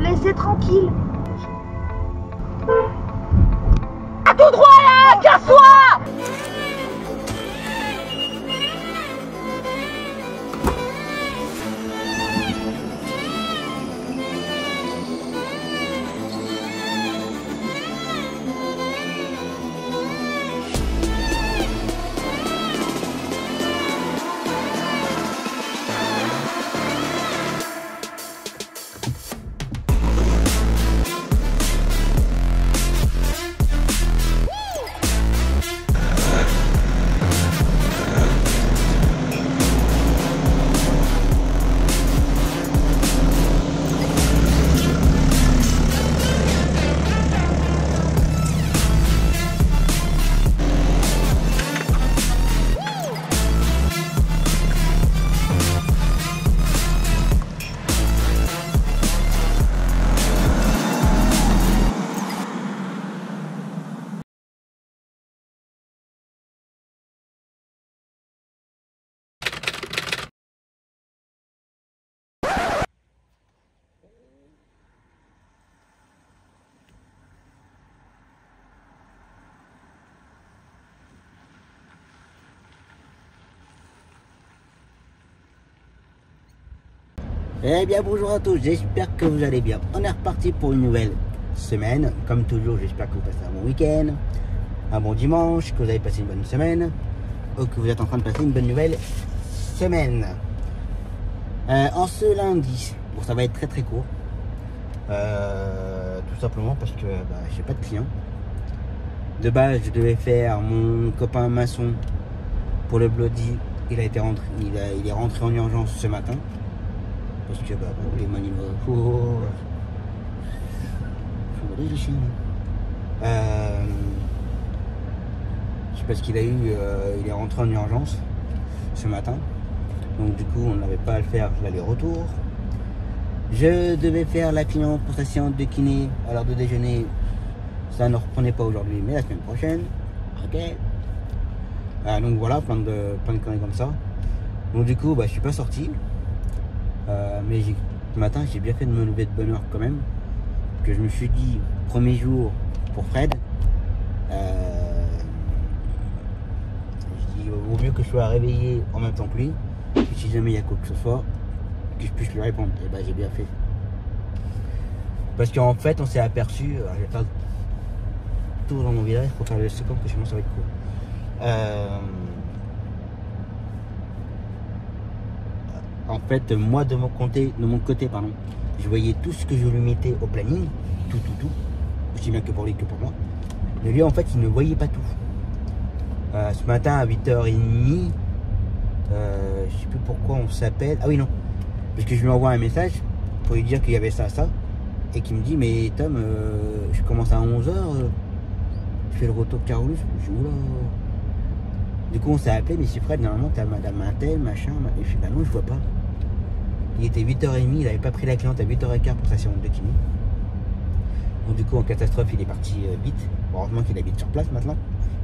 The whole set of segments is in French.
laisser tranquille. À tout droit là, casse-toi! Eh bien bonjour à tous, j'espère que vous allez bien. On est reparti pour une nouvelle semaine. Comme toujours, j'espère que vous passez un bon week-end, un bon dimanche, que vous avez passé une bonne semaine, ou que vous êtes en train de passer une bonne nouvelle semaine. En ce lundi, bon ça va être très court, tout simplement parce que j'ai pas de clients. De base, je devais faire mon copain maçon pour le Bloody. Il est rentré en urgence ce matin. Parce que les manivelles. C'est parce qu'il il est rentré en urgence ce matin. Donc du coup on n'avait pas à le faire l'aller-retour. Je devais faire la cliente pour sa séance de kiné à l'heure de déjeuner. Ça ne reprenait pas aujourd'hui mais la semaine prochaine. Ok. Donc voilà, plein de conneries comme ça. Donc du coup je suis pas sorti. Mais ce matin j'ai bien fait de me lever de bonne heure quand même, que je me suis dit premier jour pour Fred, je dis vaut mieux que je sois réveillé en même temps que lui, et si jamais il y a quoi que ce soit que je puisse lui répondre. Et j'ai bien fait, parce qu'en fait on s'est aperçu, je vais faire le tour dans mon village pour faire le second, parce que sinon ça va être court. En fait, moi de mon côté, je voyais tout ce que je lui mettais au planning, tout, aussi bien que pour lui que pour moi. Mais lui, en fait, il ne voyait pas tout. Ce matin à 8h30, je sais plus pourquoi on s'appelle. Ah oui, non, parce que je lui envoie un message pour lui dire qu'il y avait ça, et qu'il me dit, mais Tom, je commence à 11h, je fais le retour de Carolus. Je dis, oula. Du coup, on s'est appelé, mais c'est Fred, normalement, t'as madame un tel, machin. Et je dis, bah non, je vois pas. Il était 8h30, il n'avait pas pris la cliente à 8h15 pour sa séance de kiné. Donc du coup, en catastrophe, il est parti vite. Heureusement qu'il habite sur place maintenant.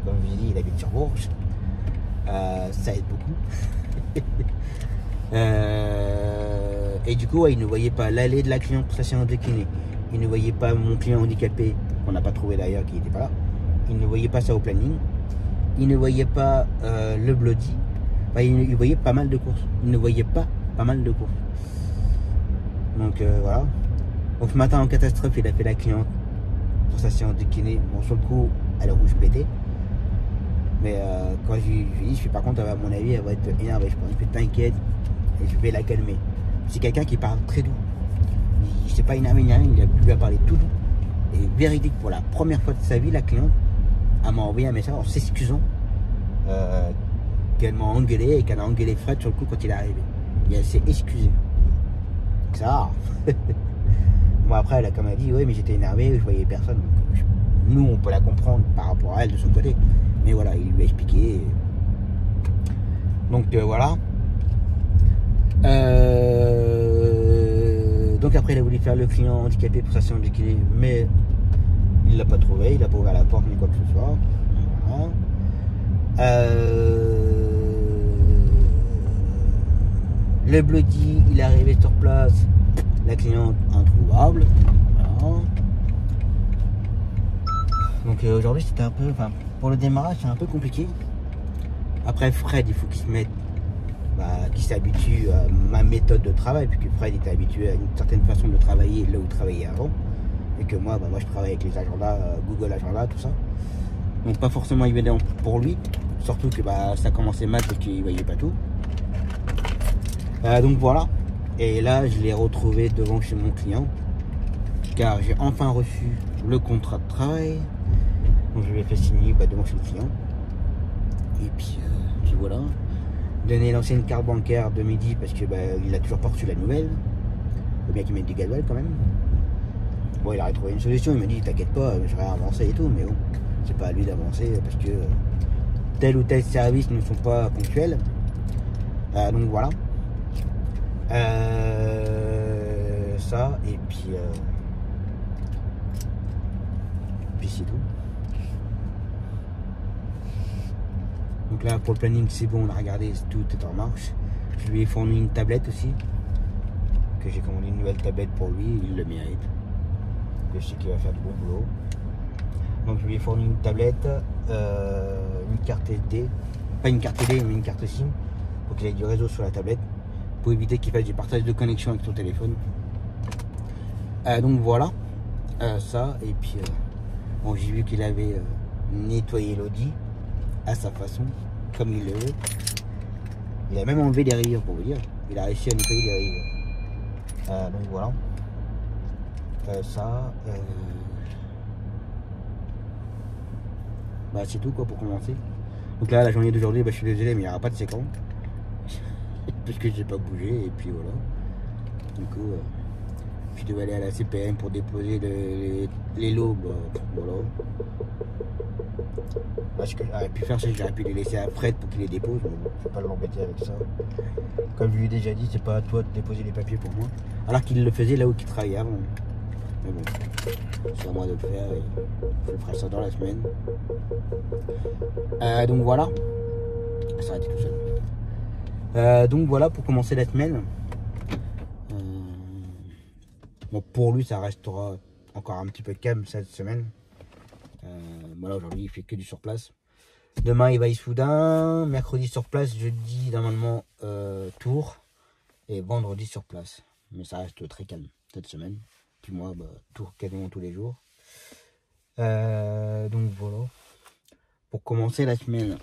Comme je vous ai dit, il habite sur Bourges. Ça aide beaucoup. Et du coup, il ne voyait pas l'allée de la cliente pour sa séance de kiné. Il ne voyait pas mon client handicapé, qu'on n'a pas trouvé d'ailleurs, qui n'était pas là. Il ne voyait pas ça au planning. Il ne voyait pas le Bloody. Il voyait pas mal de courses. Il ne voyait pas mal de courses. Donc voilà. Donc ce matin en catastrophe, il a fait la cliente pour sa séance de kiné. Bon, sur le coup, elle a rouge pété. Mais quand je lui dis, par contre, à mon avis, elle va être énervée. Je pense que t'inquiète et je vais la calmer. C'est quelqu'un qui parle très doux. Il s'est pas énervé ni rien, il lui a parlé tout doux. Et véridique, pour la première fois de sa vie, la cliente m'a envoyé un message en s'excusant qu'elle m'a engueulé et qu'elle a engueulé Fred sur le coup quand il est arrivé. Et elle s'est excusée. Ça. Bon après elle a comme elle dit, oui mais j'étais énervé, je voyais personne. Donc, nous on peut la comprendre par rapport à elle de son côté. Mais voilà, il lui a expliqué. Donc voilà. Donc après il a voulu faire le client handicapé pour sa séance de kiné, mais il l'a pas trouvé, il a pas ouvert la porte ni quoi que ce soit. Voilà. Le Bloody, il est arrivé sur place. La cliente introuvable. Voilà. Donc aujourd'hui c'était un peu, enfin pour le démarrage c'est un peu compliqué. Après Fred, il faut qu'il se mette, qu'il s'habitue à ma méthode de travail, puisque Fred était habitué à une certaine façon de travailler là où il travaillait avant. Et que moi, moi je travaille avec les agendas, Google Agenda, tout ça. Donc pas forcément évident pour lui, surtout que ça commençait mal parce qu'il voyait pas tout. Donc voilà. Et là je l'ai retrouvé devant chez mon client, car j'ai enfin reçu le contrat de travail. Donc je lui ai fait signer devant chez le client. Et puis voilà. Donner l'ancienne carte bancaire de Mehdi parce que il a toujours pas reçu la nouvelle. Faut bien qu'il mette du gasoil quand même. Bon, il a trouvé une solution, il m'a dit t'inquiète pas, j'aurais avancé et tout, mais bon, c'est pas à lui d'avancer parce que tel ou tel service ne sont pas ponctuels. Donc voilà. Ça, et puis c'est tout. Donc là pour le planning c'est bon, on a regardé, tout est en marche. Je lui ai fourni une tablette aussi, que j'ai commandé une nouvelle tablette pour lui, il le mérite, que je sais qu'il va faire du bon boulot. Donc je lui ai fourni une tablette, une carte SD, pas une carte SD mais une carte SIM, pour qu'il ait du réseau sur la tablette, pour éviter qu'il fasse du partage de connexion avec son téléphone. Donc voilà, ça, et puis bon, j'ai vu qu'il avait nettoyé l'Audi à sa façon, comme il le veut. Il a même enlevé des rayures pour vous dire. Il a réussi à nettoyer les rayures. Donc voilà. Ça. C'est tout quoi pour commencer. Donc là, la journée d'aujourd'hui, je suis désolé, mais il n'y aura pas de séquence. Parce que j'ai pas bougé, et puis voilà. Du coup, je devais aller à la CPM pour déposer les lots. Voilà. Ce que j'aurais pu faire, c'est que j'aurais pu les laisser à Fred pour qu'il les dépose, mais bon, je ne vais pas l'embêter avec ça. Comme je lui ai déjà dit, c'est pas à toi de déposer les papiers pour moi. Alors qu'il le faisait là où il travaillait avant. Mais bon, c'est à moi de le faire et je ferai ça dans la semaine. Donc voilà. Ça a été tout seul. Donc voilà pour commencer la semaine. Bon, pour lui, ça restera encore un petit peu calme cette semaine. Voilà, aujourd'hui il fait que du sur place. Demain il va à Issoudun, mercredi sur place, jeudi normalement Tours et vendredi sur place. Mais ça reste très calme cette semaine. Puis moi, Tours quasiment tous les jours. Donc voilà. Pour commencer la semaine.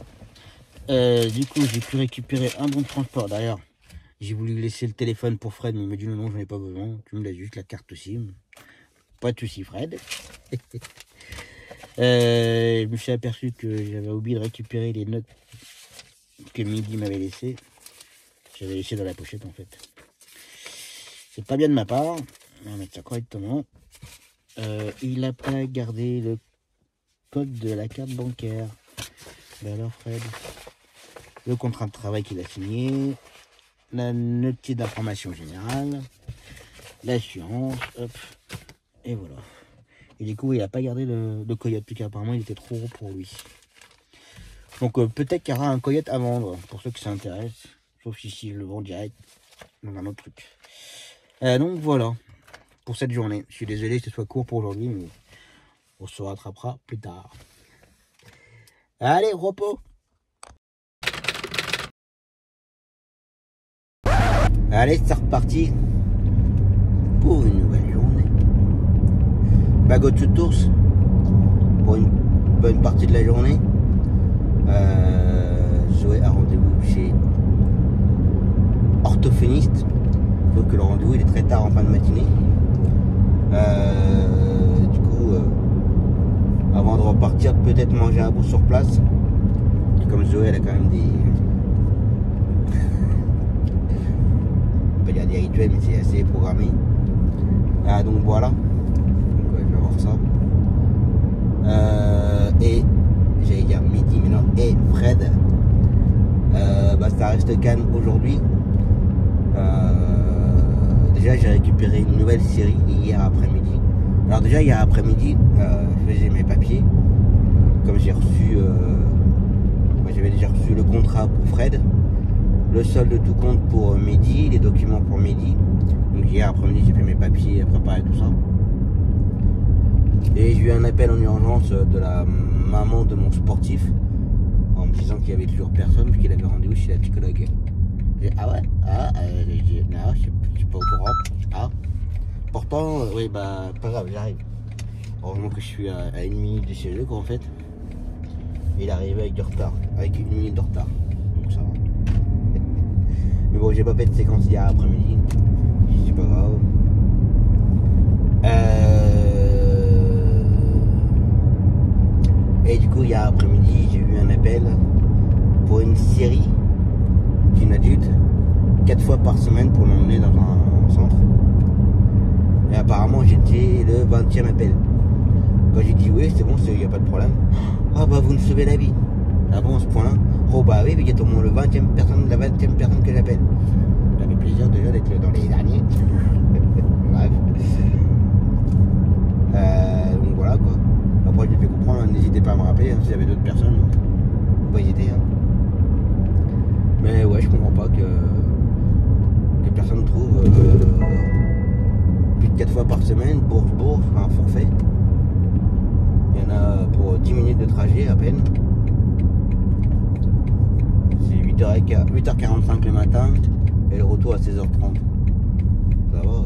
Du coup j'ai pu récupérer un bon de transport. D'ailleurs j'ai voulu laisser le téléphone pour Fred, mais il m'a dit non, j'en ai pas besoin. Tu me laisses juste la carte SIM. Pas de soucis Fred. Je me suis aperçu que j'avais oublié de récupérer les notes que Mehdi m'avait laissées. J'avais laissé dans la pochette en fait. C'est pas bien de ma part. On va mettre ça correctement. Il n'a pas gardé le code de la carte bancaire. Alors Fred, le contrat de travail qu'il a signé, la notice d'information générale, l'assurance, hop, et voilà. Et du coup, il n'a pas gardé le coyote, puisque apparemment il était trop gros pour lui. Donc peut-être qu'il y aura un coyote à vendre, pour ceux qui s'intéressent. Sauf si je le vends direct dans un autre truc. Donc voilà, pour cette journée. Je suis désolé que ce soit court pour aujourd'hui, mais on se rattrapera plus tard. Allez, repos. Allez, c'est reparti pour une nouvelle journée. Bagot de tours pour une bonne partie de la journée. Zoé a rendez-vous chez orthophoniste. Sauf que le rendez-vous il est très tard en fin de matinée. Du coup, avant de repartir, peut-être manger un bout sur place. Et comme Zoé, elle a quand même des... on peut dire des rituels, mais c'est assez programmé. Donc voilà. Donc, je vais voir ça. Et j'allais dire Mehdi, mais non, et Fred. Ça reste calme aujourd'hui. Déjà, j'ai récupéré une nouvelle série hier après-midi. Alors déjà, hier après-midi, je faisais mes papiers. Comme j'ai reçu... j'avais déjà reçu le contrat pour Fred, le solde de tout compte pour Mehdi, les documents pour Mehdi. Donc hier après-midi, j'ai fait mes papiers, préparé tout ça. Et j'ai eu un appel en urgence de la maman de mon sportif en me disant qu'il n'y avait toujours personne puisqu'il avait rendez-vous chez la psychologue. J'ai dit, ah ouais? J'ai dit, non, je suis pas au courant. Ah. Pourtant, oui, bah, pas grave, j'arrive. Heureusement que je suis à 1 minute de chez eux, quoi, en fait. Il est arrivé avec du retard, avec 1 minute de retard. Donc ça va. Mais bon, j'ai pas fait de séquence hier après-midi. C'est pas grave. Et du coup, hier après-midi, j'ai eu un appel pour une série d'une adulte 4 fois par semaine pour l'emmener dans un centre. Et apparemment, j'étais le 20e appel. Quand j'ai dit oui, c'est bon, il n'y a pas de problème. Ah bah vous me sauvez la vie. Ah bon, à ce point-là. Oh bah oui, mais il y a au moins la 20e personne que j'appelle. J'avais plaisir déjà d'être dans les derniers. Bref. Donc voilà quoi. Après je lui ai fait comprendre, n'hésitez pas à me rappeler, hein, s'il y avait d'autres personnes. Faut pas hésiter. Hein. Mais ouais, je comprends pas que personne trouve plus de 4 fois par semaine, bourse, un forfait. Il y en a pour 10 minutes de trajet à peine. C'est 8h45 le matin et le retour à 16h30. Ça va.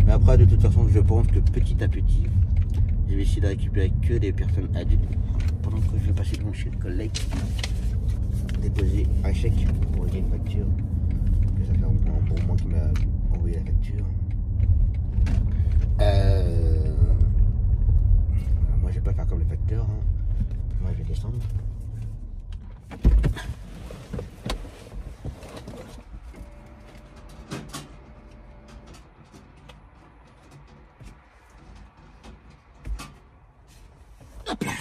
Mais après, de toute façon, je pense que petit à petit, je vais essayer de récupérer que des personnes adultes. Pendant que je vais passer devant chez le collègue, déposer un chèque pour régler une facture. Que ça fait un bon mois qu'il m'a envoyé la facture. Moi je vais pas faire comme le facteur, hein. Moi je vais descendre. Hop là.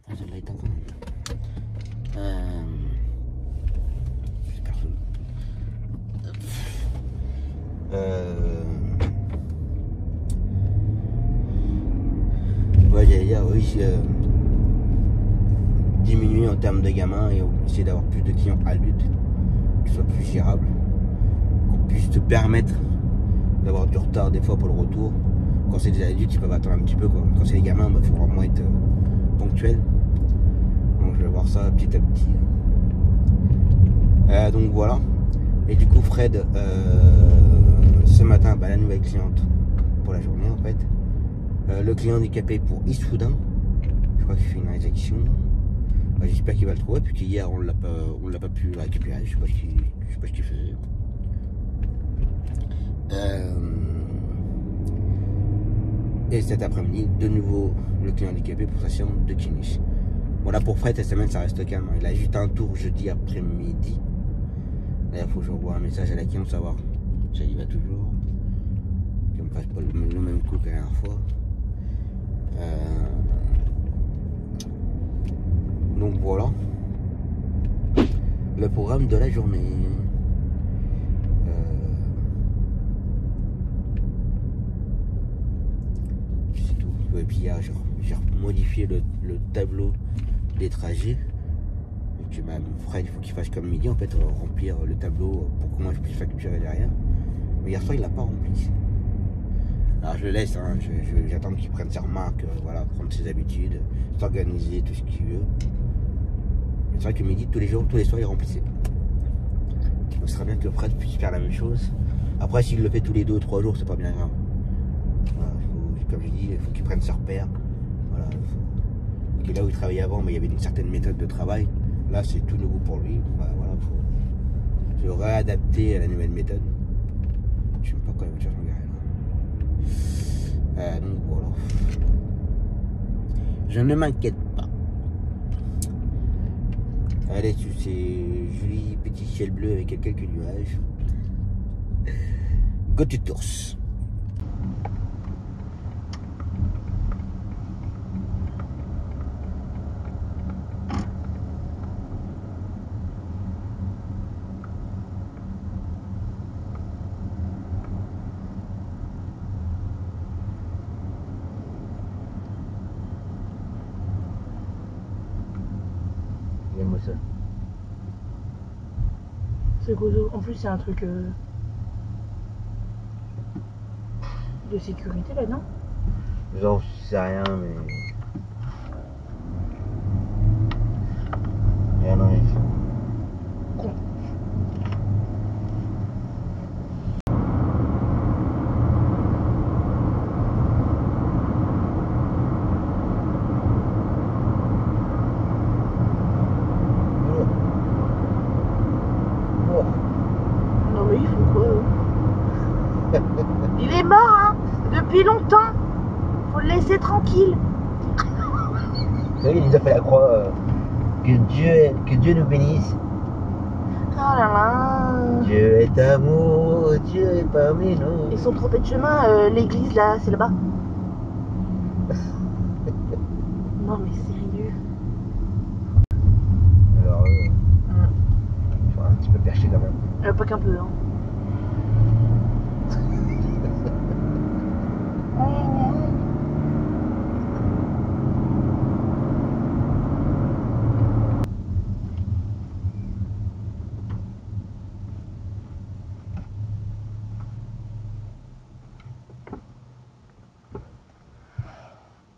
Ah, celle-là est en train. C'est personne. Ouais, j'allais dire, oui, diminuer en termes de gamins et essayer d'avoir plus de clients adultes qui soient plus gérables, qu'on puisse te permettre d'avoir du retard des fois pour le retour. Quand c'est des adultes, ils peuvent attendre un petit peu, quoi. Quand c'est des gamins, il faut vraiment être ponctuel. Donc je vais voir ça petit à petit. Donc voilà. Et du coup, Fred, ce matin, la nouvelle cliente pour la journée en fait. Le client handicapé pour Issoudun. Je crois qu'il fait une rédaction. J'espère qu'il va le trouver, puisque hier on l'a pas pu le récupérer. Je sais pas ce qu'il faisait. Et cet après-midi, de nouveau le client handicapé pour sa séance de kiné. Voilà, pour Fred, cette semaine ça reste calme. Il a juste un tour jeudi après-midi. Là, il faut que je revoie un message à la cliente, savoir si ça y va toujours. Que je me fasse pas le même coup que la dernière fois. Donc voilà le programme de la journée. C'est tout. Et puis j'ai modifié le tableau des trajets. Et que même Fred, il faut qu'il fasse comme midi en fait, remplir le tableau pour que moi je puisse facturer derrière. Mais hier soir il l'a pas rempli. Alors je le laisse, hein, j'attends qu'il prenne ses remarques, voilà, prendre ses habitudes, s'organiser, tout ce qu'il veut. C'est vrai que midi, tous les soirs, il remplissait. Donc ce serait bien que Fred puisse faire la même chose. Après, s'il le fait tous les 2 ou 3 jours, c'est pas bien grave. Voilà, comme je dis, il faut qu'il prenne ses repères. Voilà, et là où il travaillait avant, mais il y avait une certaine méthode de travail. Là, c'est tout nouveau pour lui. Voilà, faut se réadapter à la nouvelle méthode. Je sais même pas quoi la voiture s'engage. Donc voilà. Je ne m'inquiète pas. Allez, c'est joli petit ciel bleu avec quelques nuages. Go to Tours. Regarde-moi ça. ce gozo. En plus, c'est un truc de sécurité là, non? Genre, je sais rien, mais. Rien n'arrive. Con. Non mais ils font quoi eux? Il est mort hein, depuis longtemps. Faut le laisser tranquille. Vous savez, il nous a fait la croix. Que Dieu nous bénisse. Oh là là. Dieu est amour, Dieu est parmi nous. Ils sont trompés de chemin, l'église là, c'est là-bas. Non mais sérieux. Alors, faut un petit peu perché quand même. Pas qu'un peu hein.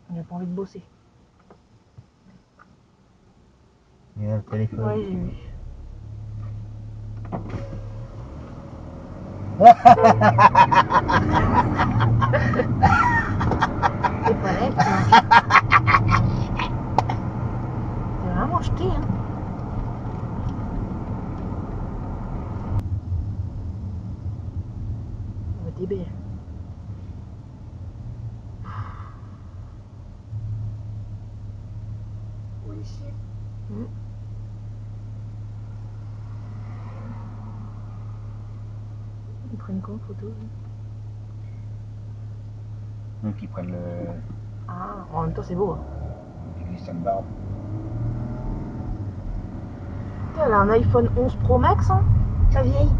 On n'a pas envie de bosser. Il y a le téléphone. Ouais, j'ai vu. C'est pas là, t'es vraiment jeté, hein. On va t'es belle. Ils prennent quoi en photo? Donc ils prennent le. Ah, en même temps c'est beau. Hein. Christian Barbe. Putain, elle a un iPhone 11 Pro Max, hein, la vieille.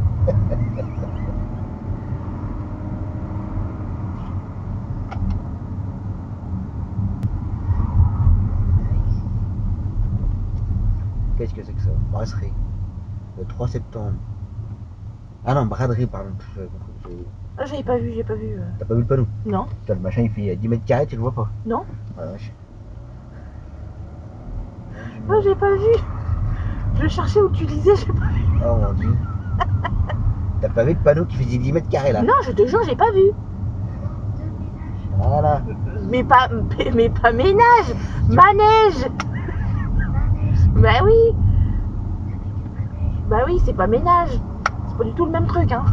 Qu'est-ce que c'est que ça? Brasserie. Le 3 septembre. Ah non, braderie, pardon. Ah, j'ai pas vu. T'as pas vu le panneau? Non, Putain, le machin il fait 10 mètres carrés, tu le vois pas. non. Ah, vache. Ah, j'ai pas vu. Je cherchais où tu disais, j'ai pas vu. Oh mon dieu. T'as pas vu le panneau qui faisait 10 mètres carrés là? Non, je te jure, j'ai pas vu. Voilà. Mais pas ménage, manège. Bah oui. Bah oui, c'est pas ménage. C'est pas du tout le même truc, hein.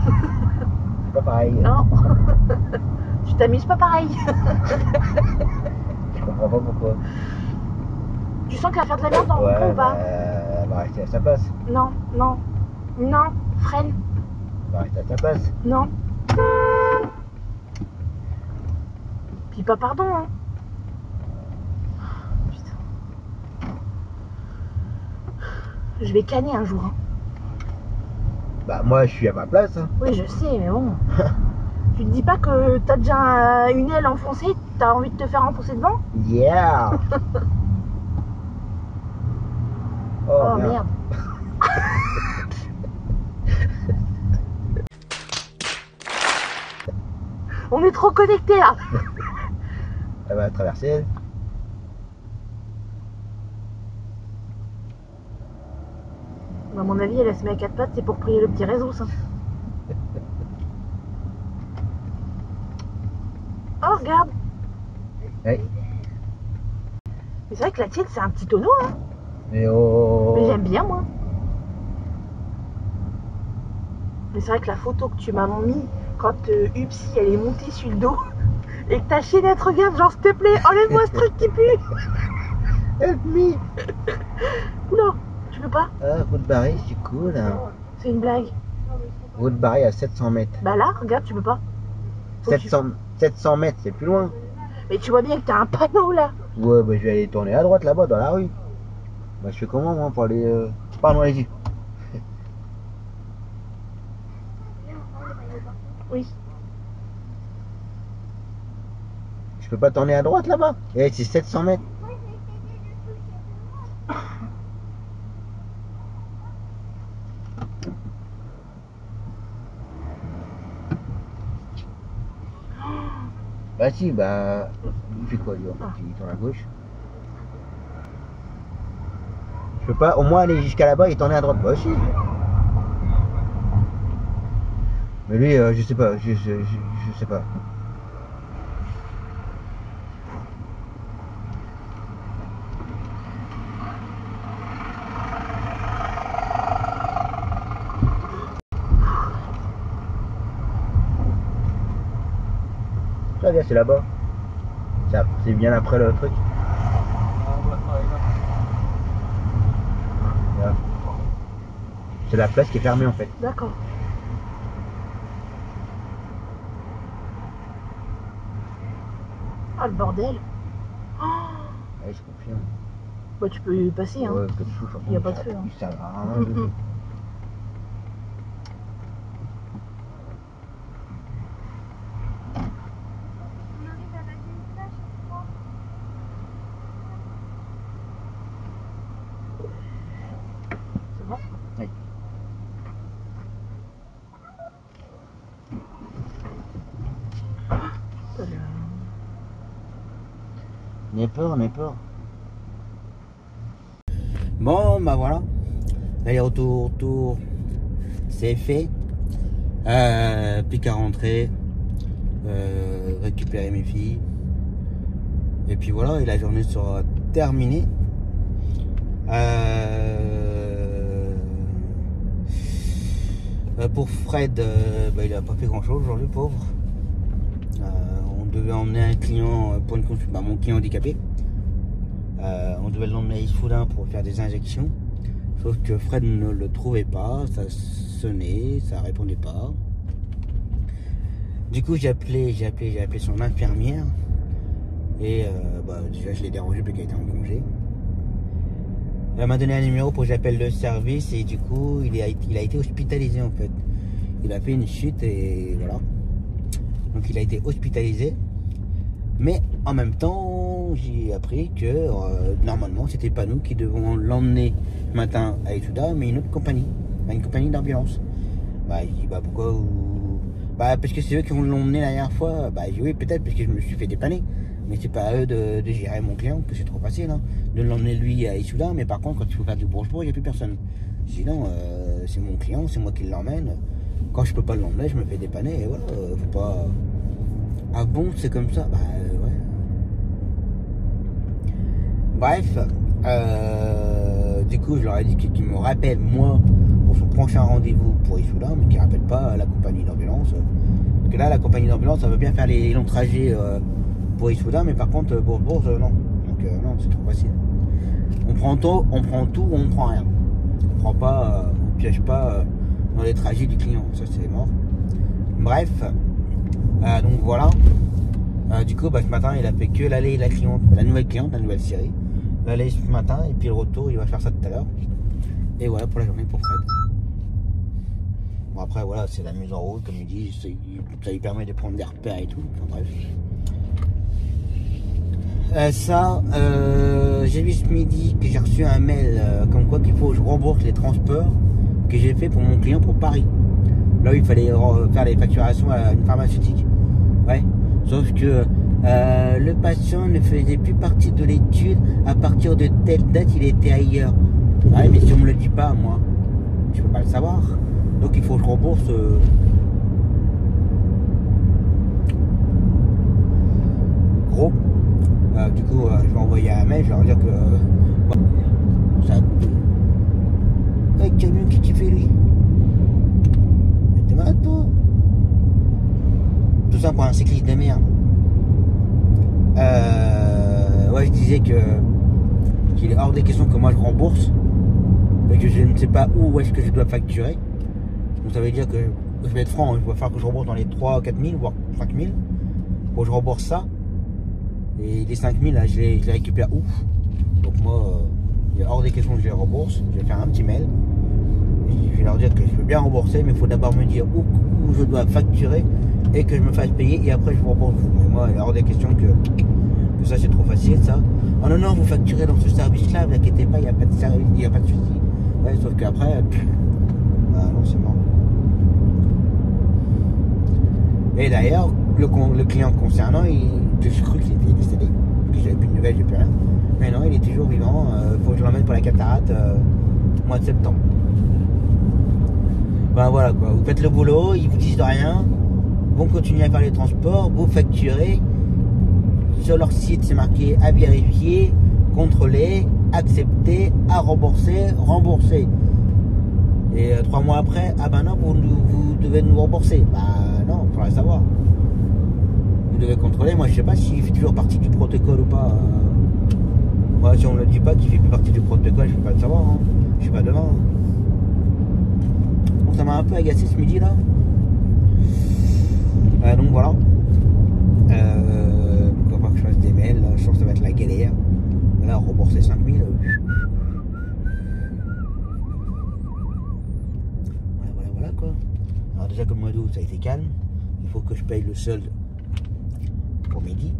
C'est pas pareil. Non. Tu t'amuses pas pareil. Je comprends pas pourquoi. Tu sens qu'elle va faire de la merde dans le Ouais, ou pas? elle va rester à sa place. Non, freine, Elle va rester à sa place. non. Puis pas pardon, hein. Putain. Je vais canner un jour, hein. Bah moi je suis à ma place. Hein. Oui, je sais, mais bon. Tu te dis pas que t'as déjà une aile enfoncée, t'as envie de te faire enfoncer devant? Yeah. Oh merde. On est trop connectés là. Elle va traverser. À mon avis, elle se met à quatre pattes, c'est pour prier le petit réseau, ça. Oh, regarde. Oui. Mais c'est vrai que la tienne, c'est un petit tonneau, hein. Mais oh. Mais j'aime bien, moi. Mais c'est vrai que la photo que tu m'as mis quand Upsi, elle est montée sur le dos et que ta chiennette regarde, genre, s'il te plaît, enlève-moi ce truc qui pue. Help me. Oula, tu peux pas? Ah, route barrée, c'est cool. Hein. C'est une blague. Route barrée à 700 mètres. Bah là, regarde, tu peux pas. 700 mètres, c'est plus loin. Mais tu vois bien que t'as un panneau là. Ouais, bah je vais aller tourner à droite là-bas dans la rue. Bah je fais comment moi pour aller. Pardon, allez-y. Oui. Je peux pas tourner à droite là-bas. Eh, c'est 700 mètres. Bah si, bah... Il fait quoi, lui, en fait? Ah. Il tourne à gauche. Je peux pas au moins aller jusqu'à là-bas et tourner à droite? Bah si. Mais lui, je sais pas, je sais pas. Ça, viens, c'est là-bas. C'est bien après le truc. Là. C'est la place qui est fermée en fait. D'accord. Ah, le bordel. Oh, Ouais, je confirme. bah, tu peux y passer, hein. Ouais, que tu souffles, Il y a pas de feu, hein. Il sert à rien du tout. C'est bon? Oui. N'aie peur, n'aie peur. Bon, bah voilà. L'aller-retour, tour, c'est fait. Plus qu'à rentrer, récupérer mes filles. Et puis voilà, et la journée sera terminée. Pour Fred, bah, il a pas fait grand chose aujourd'hui, pauvre. On devait emmener un client pour une consultation, bah, mon client handicapé. On devait l'emmener à Issoudun pour faire des injections. Sauf que Fred ne le trouvait pas, ça sonnait, ça répondait pas. Du coup, j'ai appelé son infirmière. Et bah, déjà, je l'ai dérangé parce qu'elle était en congé. Elle m'a donné un numéro pour que j'appelle le service. Et du coup, il a été hospitalisé en fait. Il a fait une chute et voilà. Donc, il a été hospitalisé. Mais en même temps, j'ai appris que normalement, c'était pas nous qui devons l'emmener ce matin à Issoudun, mais une autre compagnie, une compagnie d'ambulance. Bah, il dit, bah pourquoi bah, parce que c'est eux qui l'ont emmené la dernière fois. Bah, j'ai dit, oui, peut-être parce que je me suis fait dépanner. Mais c'est pas à eux de gérer mon client, que c'est trop facile, hein, de l'emmener lui à Issoudun. Mais par contre, quand il faut faire du Bourges-Bourg, il n'y a plus personne. Sinon, c'est mon client, c'est moi qui l'emmène. Quand je peux pas l'emmener, je me fais dépanner. Et voilà, faut pas. Ah bon, c'est comme ça? Bah, ouais. Bref, du coup, je leur ai dit qu'ils me rappellent, moi, pour son prochain rendez-vous pour Issoudun, mais qu'ils ne rappellent pas la compagnie d'ambulance. Parce que là, la compagnie d'ambulance, ça veut bien faire les longs trajets pour Issoudun, mais par contre, Bourges, non. Donc, non, c'est trop facile. On prend tout ou on prend rien. On prend pas, on piège pas dans les trajets du client. Ça, c'est mort. Bref, donc voilà. Du coup, bah, ce matin, il a fait que l'aller et la cliente, la nouvelle cliente, la nouvelle série. L'aller ce matin et puis le retour, il va faire ça tout à l'heure. Et voilà pour la journée pour Fred. Bon, après, voilà, c'est la mise en route, comme il dit, ça lui permet de prendre des repères et tout. Enfin, bref. J'ai vu ce midi que j'ai reçu un mail comme quoi qu'il faut que je rembourse les transports que j'ai fait pour mon client pour Paris. Là où il fallait faire les facturations à une pharmaceutique. Ouais. Sauf que le patient ne faisait plus partie de l'étude. À partir de telle date, il était ailleurs. Ouais, mais si on me le dit pas, moi, je peux pas le savoir. Donc il faut que je rembourse. Gros. Du coup, je vais envoyer un mail. Je vais leur dire que ça a coupé. Ouais, camion, qu'est-ce qu'il fait lui? Mais t'es malade toi? Tout ça pour un cycliste de merde. Ouais, je disais qu'il est hors des questions que moi je rembourse et que je ne sais pas où est-ce que je dois facturer. Donc ça veut dire que, je vais être franc, il va falloir que je rembourse dans les 3 4 000 voire 5 000 pour que je rembourse ça. Et les 5 000 là, je les récupère où? Donc moi, il est hors des questions que je les rembourse. Je vais faire un petit mail. Je vais leur dire que je veux bien rembourser, mais il faut d'abord me dire où je dois facturer et que je me fasse payer et après je vous rembourse. Mais moi, il est hors des questions que ça c'est trop facile ça. Oh non, non, vous facturez dans ce service-là, ne vous inquiétez pas, il n'y a pas de service, il n'y a pas de souci. Ouais, sauf qu'après, ah non, c'est mort. Et d'ailleurs, le client concernant, j'ai cru qu'il était décédé. Parce que j'avais plus de nouvelles, j'ai plus rien. Mais non, il est toujours vivant. Faut que je l'emmène pour la cataracte au mois de septembre. Ben voilà quoi, vous faites le boulot, ils vous disent de rien, vont continuer à faire les transports, vous facturez. Sur leur site, c'est marqué à vérifier, contrôler, accepter, à rembourser, rembourser. Et 3 mois après, ah ben non, vous devez nous rembourser. Bah non, il faudrait savoir. Vous devez contrôler, moi je sais pas s'il fait toujours partie du protocole ou pas. Moi si on ne le dit pas qu'il fait plus partie du protocole, je peux pas le savoir, hein. Je suis pas devant. Hein. Donc ça m'a un peu agacé ce midi là. Donc voilà. Donc on va voir que je fasse des mails, là. Je pense que ça va être la galère. Là, rembourser 5000. Voilà quoi. Alors déjà comme le mois d'août ça a été calme. Il faut que je paye le solde pour midi.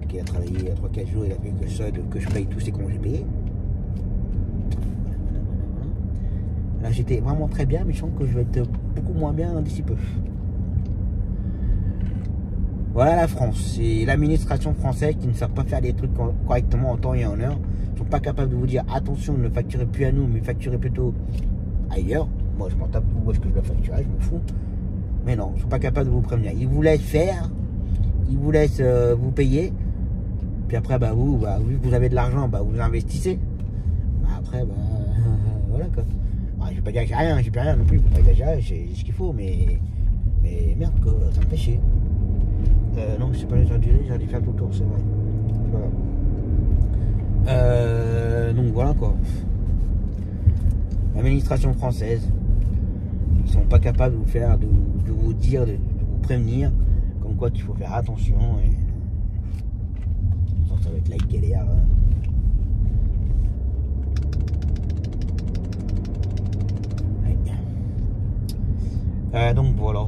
Qui a travaillé il y a 3-4 jours, il a fait que le solde, que je paye tous ses congés payés. Là j'étais vraiment très bien, mais je sens que je vais être beaucoup moins bien d'ici peu. Voilà la France, c'est l'administration française qui ne sait pas faire les trucs correctement en temps et en heure. Ils ne sont pas capables de vous dire attention, ne facturez plus à nous, mais facturez plutôt ailleurs. Moi je m'en tape où est-ce que je dois facturer, je me fous. Mais non, ils ne sont pas capables de vous prévenir. Ils vous laissent faire, ils vous laissent vous payer. Puis après, vous, vu que vous avez de l'argent, vous investissez. Après, voilà quoi. Je vais pas dire que j'ai rien, j'ai plus rien non plus, faut pas exagérer, j'ai ce qu'il faut, mais merde quoi, ça me fait chier. Non, je sais pas, j'aurais dû faire tout le tour, c'est vrai. Voilà. Donc voilà quoi. L'administration française, ils sont pas capables de vous faire, de vous dire, de vous prévenir, comme quoi qu'il faut faire attention. Et ça va être la galère. Donc voilà.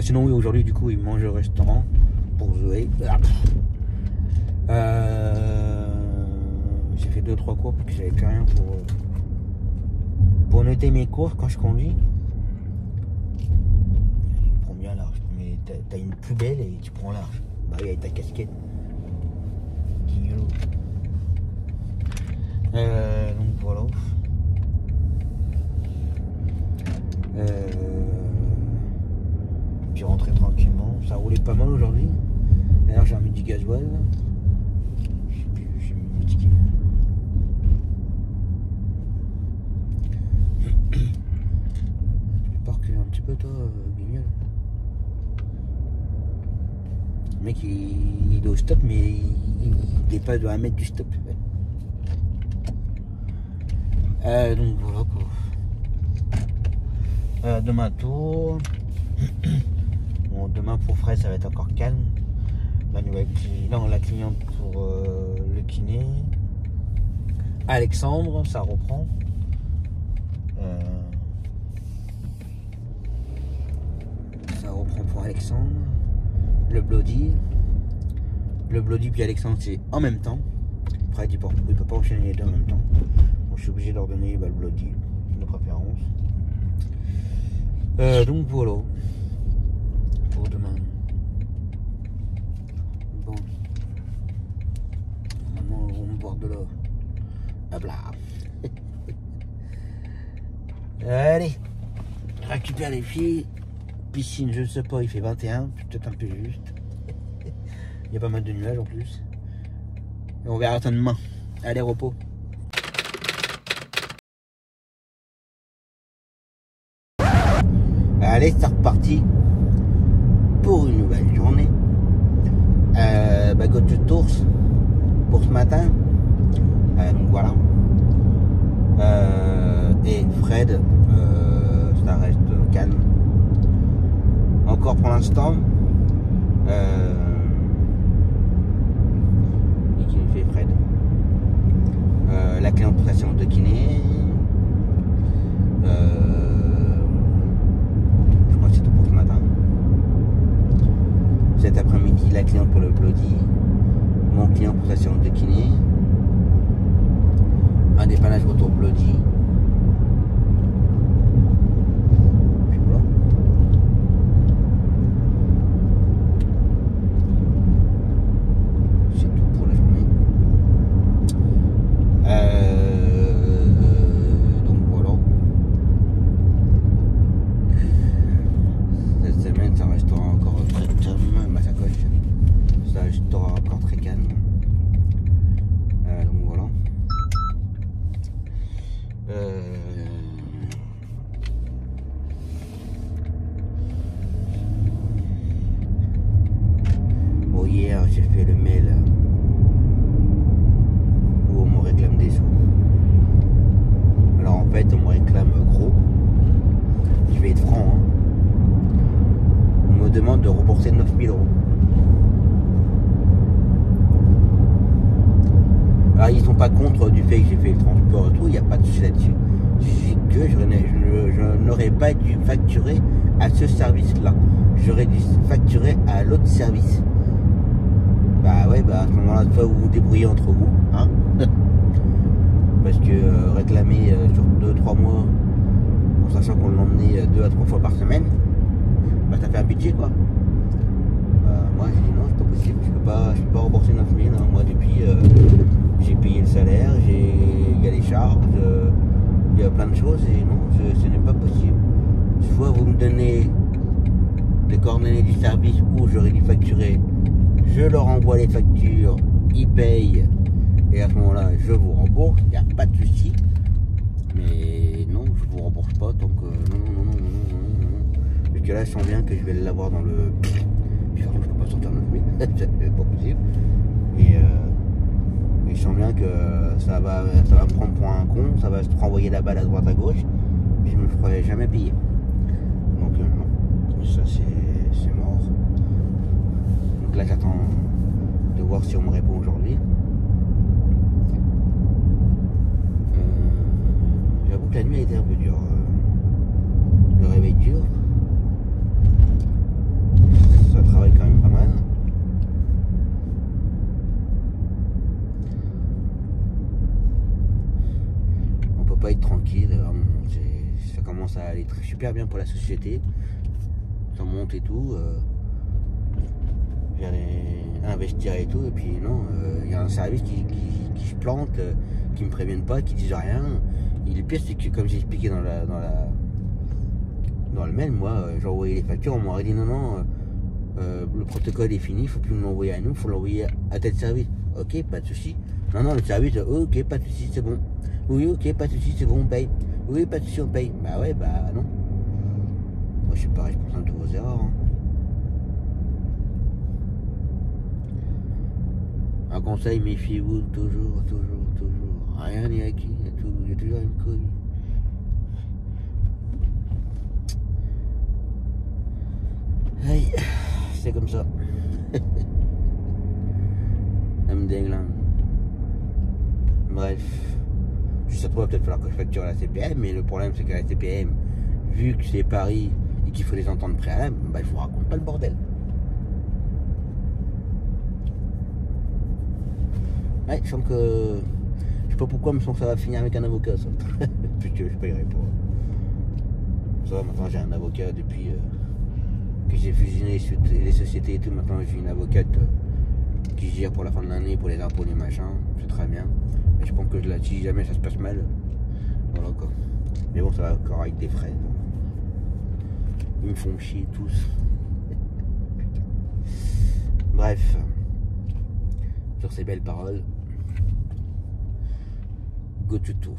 Sinon oui, aujourd'hui du coup il mange au restaurant pour Zoé. J'ai fait 2-3 cours parce que j'avais plus rien pour noter mes cours quand je conduis. Je prends bien large, mais t'as une poubelle et tu prends large. Bah oui, avec ta casquette. Donc voilà. Puis rentrer tranquillement, ça roulait pas mal aujourd'hui. D'ailleurs j'ai remis du gasoil. J'ai mis du Tu peux pas reculer un petit peu toi, Guignol. Le mec il est au stop mais il dépasse de 1 mètre du stop. Donc voilà quoi. Demain tour. Bon, demain pour Fred ça va être encore calme. La cliente pour le kiné. Alexandre, ça reprend. Ça reprend pour Alexandre. Le Bloody puis Alexandre c'est en même temps. Fred il peut pas enchaîner les deux en même temps. Bon, je suis obligé de leur donner le Bloody de préférence. Donc voilà pour demain. Bon, maintenant on va boire de l'eau. Hop là. Allez, récupère les filles. Piscine, je ne sais pas, il fait 21, peut-être un peu juste. Il y a pas mal de nuages en plus. Et on verra ça demain. Allez, repos. Allez, c'est reparti pour une nouvelle journée. Go to Tours pour ce matin. Donc voilà. Et Fred, ça reste calme. Encore pour l'instant. Et qui fait Fred. La cliente pour sa séance de kiné. Cet après-midi, la cliente pour le Bloody, mon client pour sa séance de kiné, un dépannage retour Bloody. Puis voilà. vais être franc. Hein. On me demande de rembourser 9000 euros. Alors ils sont pas contre du fait que j'ai fait le transport et tout, il n'y a pas de souci là-dessus. C'est que je n'aurais pas dû facturer à ce service-là. J'aurais dû facturer à l'autre service. Bah ouais, bah à ce moment-là, soit vous vous débrouillez entre vous, hein. Parce que réclamer sur 2-3 mois, en sachant qu'on l'emmenait 2 à 3 fois par semaine, bah ça fait un budget quoi. Moi j'ai dit non, c'est pas possible, je peux pas rembourser 9000. Hein. Moi depuis j'ai payé le salaire, il y a les charges, il y a plein de choses et non, ce n'est pas possible. Soit vous me donnez les coordonnées du service où j'aurais dû facturer, je leur envoie les factures, ils payent et à ce moment-là je vous rembourse, il n'y a pas de souci. Mais non, je vous rembourse pas, donc non. Parce que là je sens bien que je vais l'avoir dans le... Puis je peux pas sortir 9000, c'est pas possible. Et je sens bien que ça va me prendre pour un con, ça va se renvoyer la balle à droite à gauche, et je me ferai jamais payer. Donc non, ça c'est mort. Donc là j'attends de voir si on me répond aujourd'hui. J'avoue que la nuit a été un peu dure. Le réveil dur. Ça travaille quand même pas mal. On peut pas être tranquille. Ça commence à aller super bien pour la société. Ça monte et tout. J'allais investir et tout. Et puis non, il y a un service qui se plante, qui me préviennent pas, qui disent rien. Et le pire c'est que comme j'ai expliqué dans le mail, moi j'ai envoyé les factures, on m'aurait dit non, le protocole est fini, il faut plus nous l'envoyer à nous, il faut l'envoyer à tel service. Ok, pas de souci. Non, le service, ok, pas de souci, c'est bon. Oui, ok, pas de souci, c'est bon, on paye. Oui, pas de souci, on paye. Bah ouais, bah non. Moi je suis pas responsable de vos erreurs. Hein. Un conseil, méfiez-vous toujours. Rien n'est acquis, il y a toujours une couille. Aïe, c'est comme ça. Ça me déglingue. Bref. Ça pourrait peut-être falloir que je facture à la CPM, mais le problème c'est qu'à la CPM, vu que c'est Paris et qu'il faut les entendre préalables, bah je vous raconte pas le bordel. Ouais, je sens que... Je sais pas pourquoi, mais je sens que ça va finir avec un avocat, ça. Puisque je paierai pour... Ça, maintenant j'ai un avocat depuis que j'ai fusionné les sociétés et tout. Maintenant j'ai une avocate qui gère pour la fin de l'année, pour les impôts, les machins. C'est très bien. Mais je pense que si jamais ça se passe mal, voilà quoi. Mais bon, ça va encore avec des frais. Ils me font chier tous. Bref. Sur ces belles paroles, go to Tours.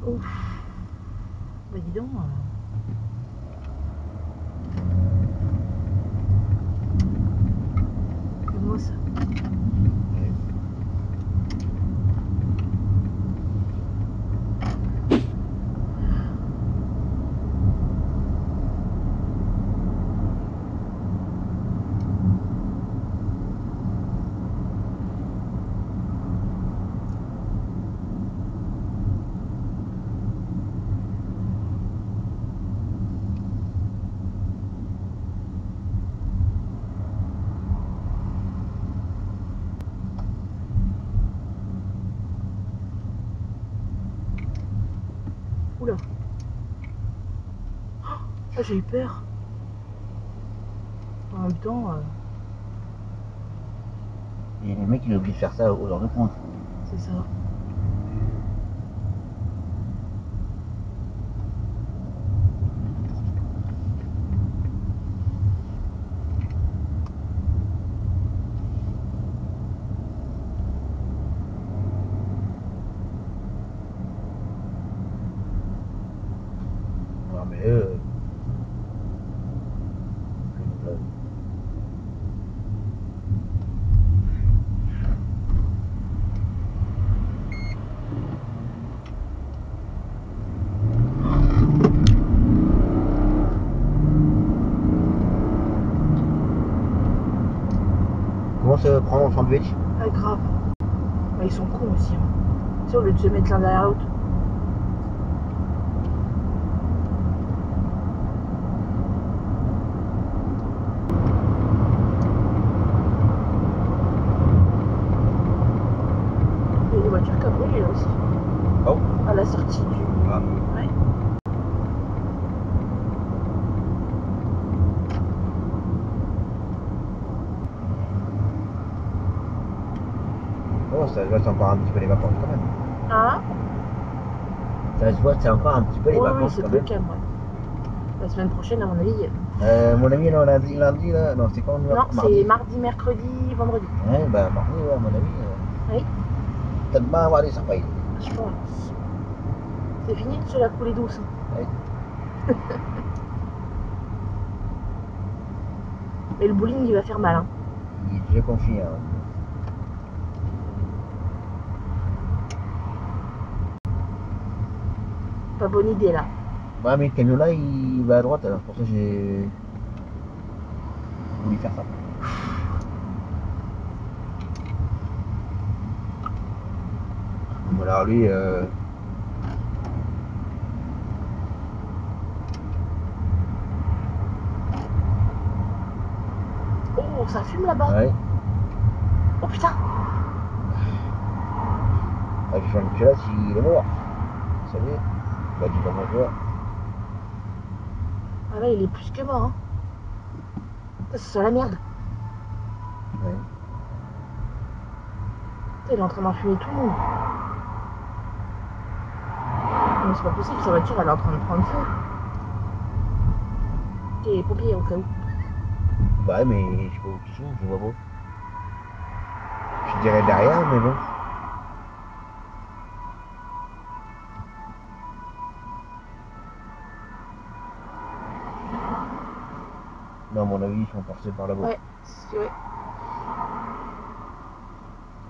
Ouf. Bah dis donc. Comment ça? Oula. Ah, j'ai eu peur. En même temps... Et les mecs, ils oublient de faire ça aux heures de pointe. C'est ça. Mais Comment se prendre en sandwich? Ah, grave. Bah, ils sont cons aussi. Hein. Tu sais, au lieu de se mettre l'un derrière l'autre. Il y a des voitures qui ont brûlé là aussi. Oh. À la sortie du. Ah. Ouais. Oh, ça se voit, c'est encore un petit peu les vacances quand même. Hein? Ça se voit, c'est encore un petit peu les Oui, vacances c'est quand plus même. calme, ouais. La semaine prochaine, à mon avis. Mon ami, non, lundi là, non, c'est quand Non, mardi? c'est mardi, mercredi, vendredi. Ouais, bah mardi, ouais, à mon avis, Oui, peut-être pas avoir des surprises. je pense. C'est fini de se la couler douce. Ouais. Mais le bowling, il va faire mal. Hein. Je confie. Hein. Pas bonne idée là. Ouais, mais le camion là, il va à droite, alors pour ça j'ai voulu faire ça. Bon, alors lui, Oh, ça fume là-bas. ouais. Oh putain. Ah, j'ai fait un petit là s'il est mort. Salut. Bah, dis pas bonjour. Ah là, il est plus que mort. Hein. Ça sent la merde. Ouais. Il est en train d'enfumer tout le monde. Mais c'est pas possible, sa voiture elle est en train de prendre feu. Ok, les pompiers au cas où. Bah, mais je sais pas où ils sont, je vois pas. Je dirais derrière, mais bon. Non, à mon avis, ils sont passés par là-bas. Ouais, c'est vrai.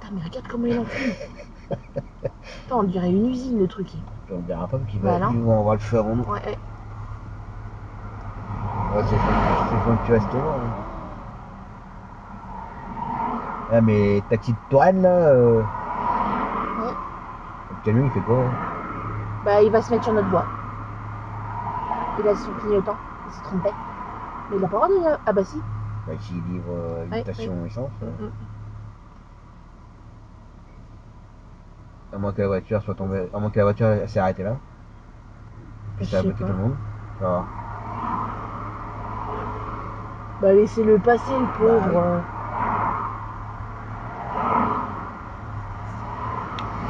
Putain, mais regarde comment il enfume. Putain, on dirait une usine le truc. On ne dira pas qu'ils Bah non. vont avoir le feu avant nous. Ouais, ouais. Ouais, c'est quand tu restes devant. Hein. Ah, mais ta petite Touraine là, Ouais. le camion il fait quoi? Hein? Bah, il va se mettre sur notre voie. Il a son clignotant. Il s'est trompé. Mais il a pas le droit de. Ah bah si. Bah, s'il livre une station essence. À moins que la voiture soit tombée. À moins que la voiture s'est arrêtée là. Puis ça a bloqué tout le monde. Alors, bah laissez-le passer le pauvre. Bah,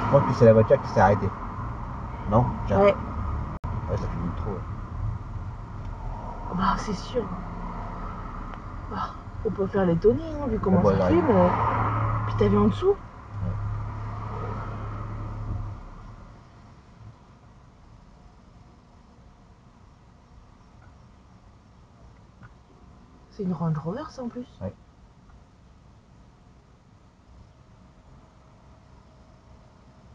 je pense que c'est la voiture qui s'est arrêtée. Non? Tiens. Ouais. Ouais, ça fume trop. Ouais. Bah c'est sûr. Bah, on peut faire l'étonner, hein, vu comment Bon, bah, ça fume. Puis t'as vu en dessous? Ouais. C'est une Range Rover ça en plus. Ouais.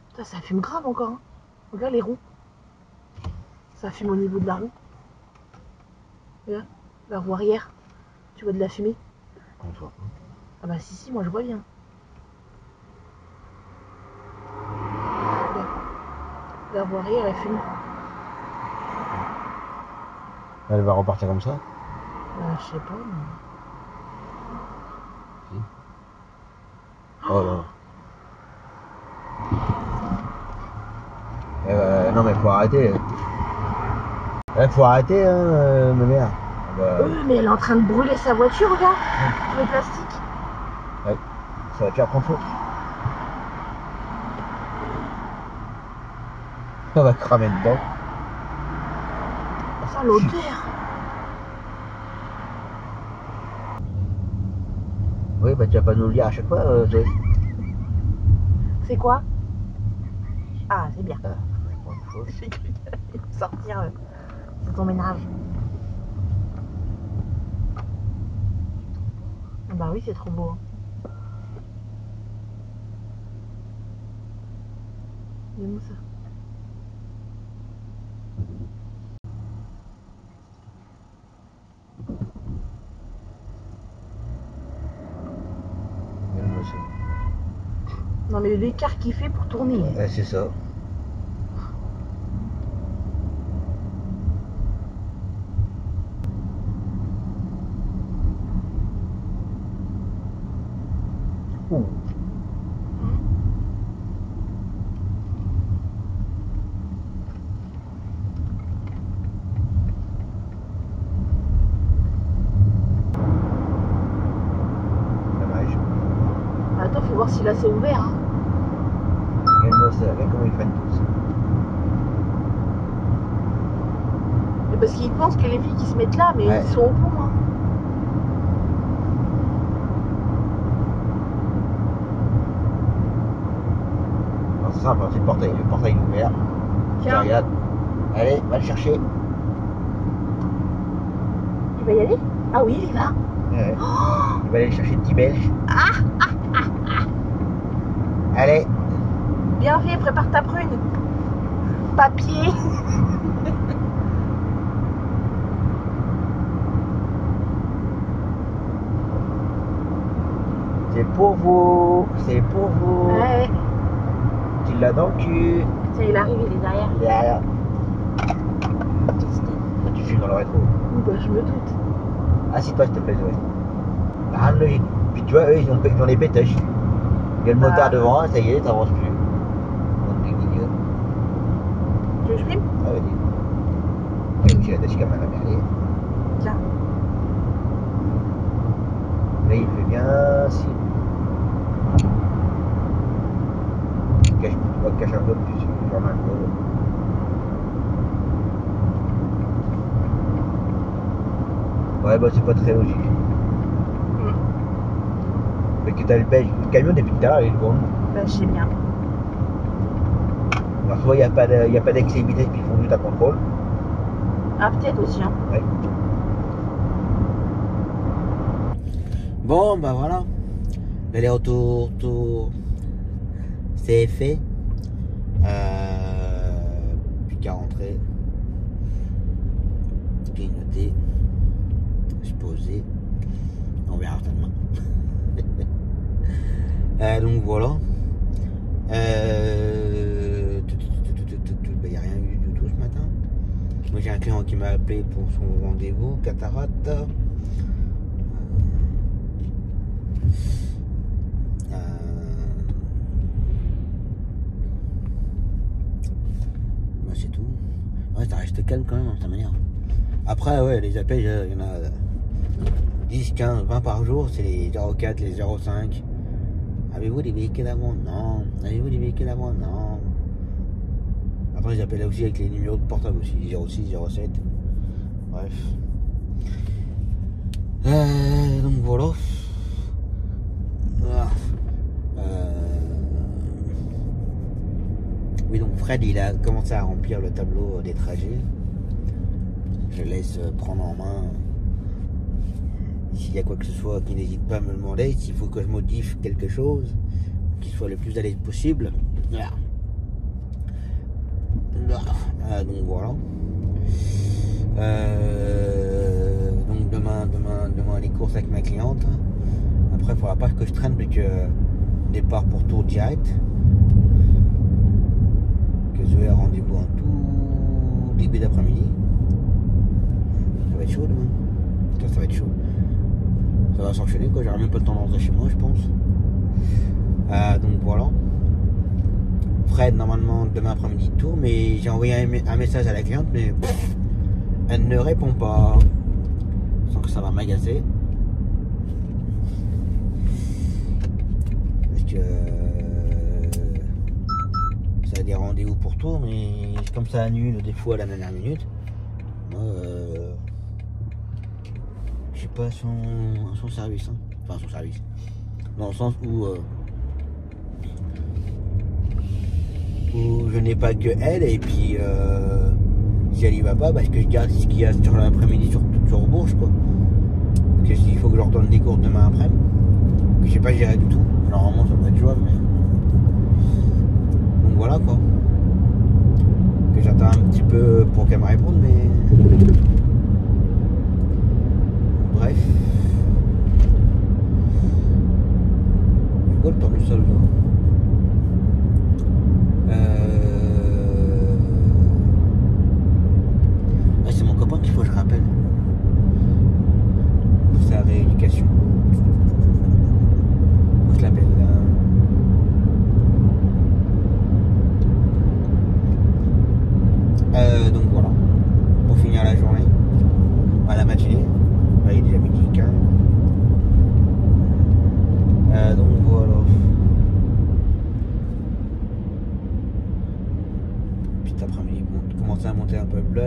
Putain, ça fume grave encore. Hein. Regarde les roues. Ça fume au niveau de la roue. Regarde, la roue arrière. Tu vois de la fumée? On voit pas. Ah bah si, moi je vois bien. Regarde. La roue arrière elle fume. Elle va repartir comme ça? Je sais pas, mais. Si. Oh non. Non mais faut arrêter. Faut arrêter, hein, ma mère. Mais elle est en train de brûler sa voiture, regarde. Le plastique. Ouais. Sa voiture prend feu. Ça va cramer dedans. Ça, l'odeur. Oui, bah tu vas pas nous le dire à chaque fois, Zoé. C'est quoi? Ah, c'est bien. Ah, pour une fois. J'ai cru que t'allais me sortir de ton ménage. Bah oui, c'est trop beau. Hein. Il est où ça? Non mais l'écart qu'il fait pour tourner. Ouais, c'est ça. Ouh. Dommage. Attends, faut voir si là c'est ouvert. Hein. Regarde-moi ça, regarde comment ils freinent tous. Mais parce qu'ils pensent que les filles qui se mettent là, mais Ouais. ils sont au pont. Hein. Alors, c'est simple, hein, c'est le portail est ouvert. Tiens. Regarde. Allez, va le chercher. Il va y aller? Ah oui, il y va. Ouais. Il va aller chercher le petit belge. Allez. Bien fait, prépare ta prune. Papier. C'est pour vous. C'est pour vous. Ouais. Tu l'as dans le cul. Tiens, il arrive, il est derrière. Derrière. Tu fumes dans le rétro. Bah, je me doute. Assis-toi s'il te plaît, Zoé. Rien de logique. Puis tu vois, eux, ils ont des pétoches. Il y a le moteur devant, ça y est, t'avances plus. Donc, des guignols. Tu veux que je filme? Ah, vas-y. Et puis la dashcam à la merdier. Tiens. Là, il fait bien si. Cache, tu vois, cache un peu plus, genre un peu. Ouais, bah c'est pas très logique. Mais que t'as le belge, le camion depuis tout à l'heure, il est devant nous. Bah, je sais bien. Alors soit il n'y a pas d'excès de vitesse puis ils font juste un contrôle. Ah, peut-être aussi, hein. Ouais. Bon, bah voilà. L'aller-retour, c'est fait. Plus qu'à rentrer. Clignoter. Se poser. On verra demain. Donc voilà. Il n'y a rien eu du tout ce matin. Moi j'ai un client qui m'a appelé pour son rendez-vous, cataracte. Bah, c'est tout. Ouais, ça reste calme quand même, de sa manière. Après, ouais, les appels, il y en a 10, 15, 20 par jour. C'est les 04, les 05. Avez-vous des véhicules avant? Non. Avez-vous des véhicules avant? Non. Après, ils appellent aussi avec les numéros de portable aussi, 06, 07. Bref. Donc voilà. Oui, donc Fred, il a commencé à remplir le tableau des trajets. Je laisse prendre en main. S'il y a quoi que ce soit, qu'il n'hésite pas à me le demander. S'il faut que je modifie quelque chose, qu'il soit le plus à l'aise possible. Voilà. Donc voilà. Donc demain les courses avec ma cliente. Après, il faudra pas que je traîne parce que départ pour tour direct. Que Zoé a rendez-vous en tout début d'après-midi. Ça va être chaud demain. Ça va être chaud. Ça va s'enchaîner quoi, j'aurai même pas le temps de rentrer chez moi je pense. Donc voilà. Fred normalement demain après-midi tour, mais j'ai envoyé un message à la cliente mais elle ne répond pas. Je sens que ça va m'agacer. Parce que ça a des rendez-vous pour tour, mais comme ça annule des fois à la dernière minute. Moi j'ai pas son service, hein. Enfin son service. Dans le sens où je n'ai pas que elle et puis si elle y va pas, parce que je garde ce qu'il y a sur l'après-midi sur Bourges quoi. Parce que s'il faut que je redonne des cours demain après-midi, que je sais pas gérer du tout. Normalement ça doit être jouable mais. Donc voilà quoi. Que j'attends un petit peu pour qu'elle me réponde mais. Bref. C'est quoi le temps du sol là?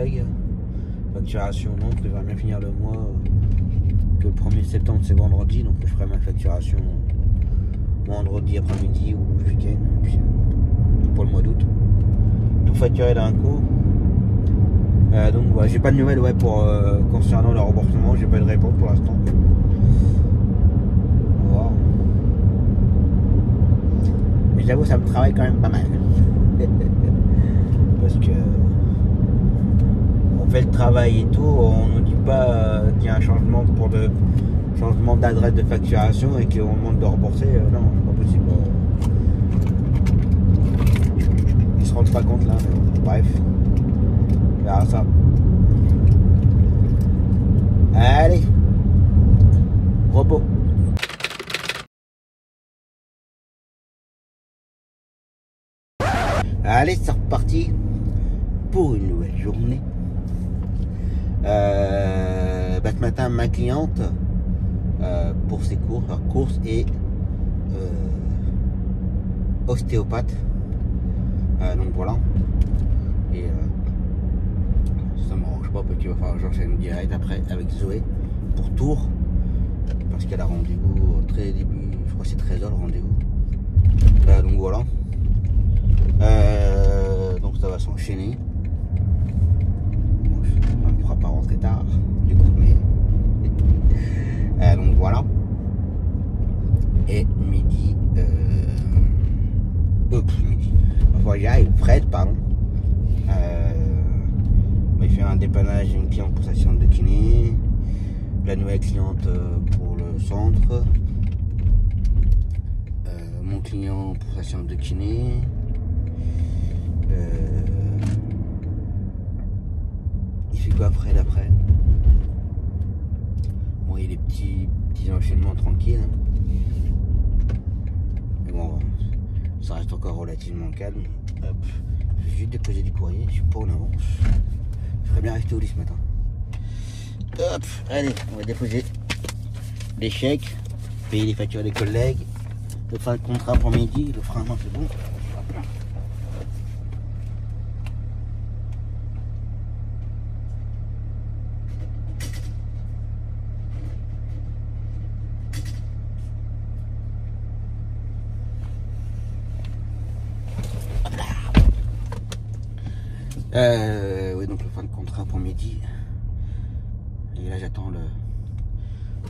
travail. Facturation, non, parce que j'aimerais bien finir le mois. Que le 1er septembre, c'est vendredi, donc je ferai ma facturation vendredi après-midi ou le week-end. Puis, pour le mois d'août. Tout facturé d'un coup. Donc ouais, j'ai pas de nouvelles concernant le remboursement, j'ai pas de réponse pour l'instant. Wow. Mais j'avoue, ça me travaille quand même pas mal. Parce que on fait le travail et tout, on nous dit pas qu'il y a un changement changement d'adresse de facturation et qu'on demande de rembourser. Non, c'est pas possible. Ils se rendent pas compte là, mais bref. On verra ça. Allez, repos. Allez, c'est reparti pour une nouvelle journée. Ce matin, ma cliente, pour ses courses est ostéopathe. Donc voilà. Et ça m'arrange pas parce qu'il va falloir que j'enchaîne direct après avec Zoé pour Tours. Parce qu'elle a rendez-vous au très début, je crois que c'est 13h le rendez-vous. Donc voilà. Donc ça va s'enchaîner. Bon, on ne pourra pas rentrer tard du coup, mais donc voilà. Et midi, midi. Enfin, j'y arrive. Fred, pardon. Il fait un dépannage d'une cliente pour sa séance de kiné. La nouvelle cliente pour le centre. Mon client pour sa séance de kiné. Il fait quoi après d'après? Bon, il y a des petits enchaînements tranquilles. Mais bon, ça reste encore relativement calme. Hop, je vais juste déposer du courrier, je suis pas en avance. Je ferais bien rester au lit ce matin. Hop, allez, on va déposer les chèques, payer les factures des collègues, le fin de contrat pour midi, le frein, non, c'est bon. Oui, donc le fin de contrat pour midi. Et là, j'attends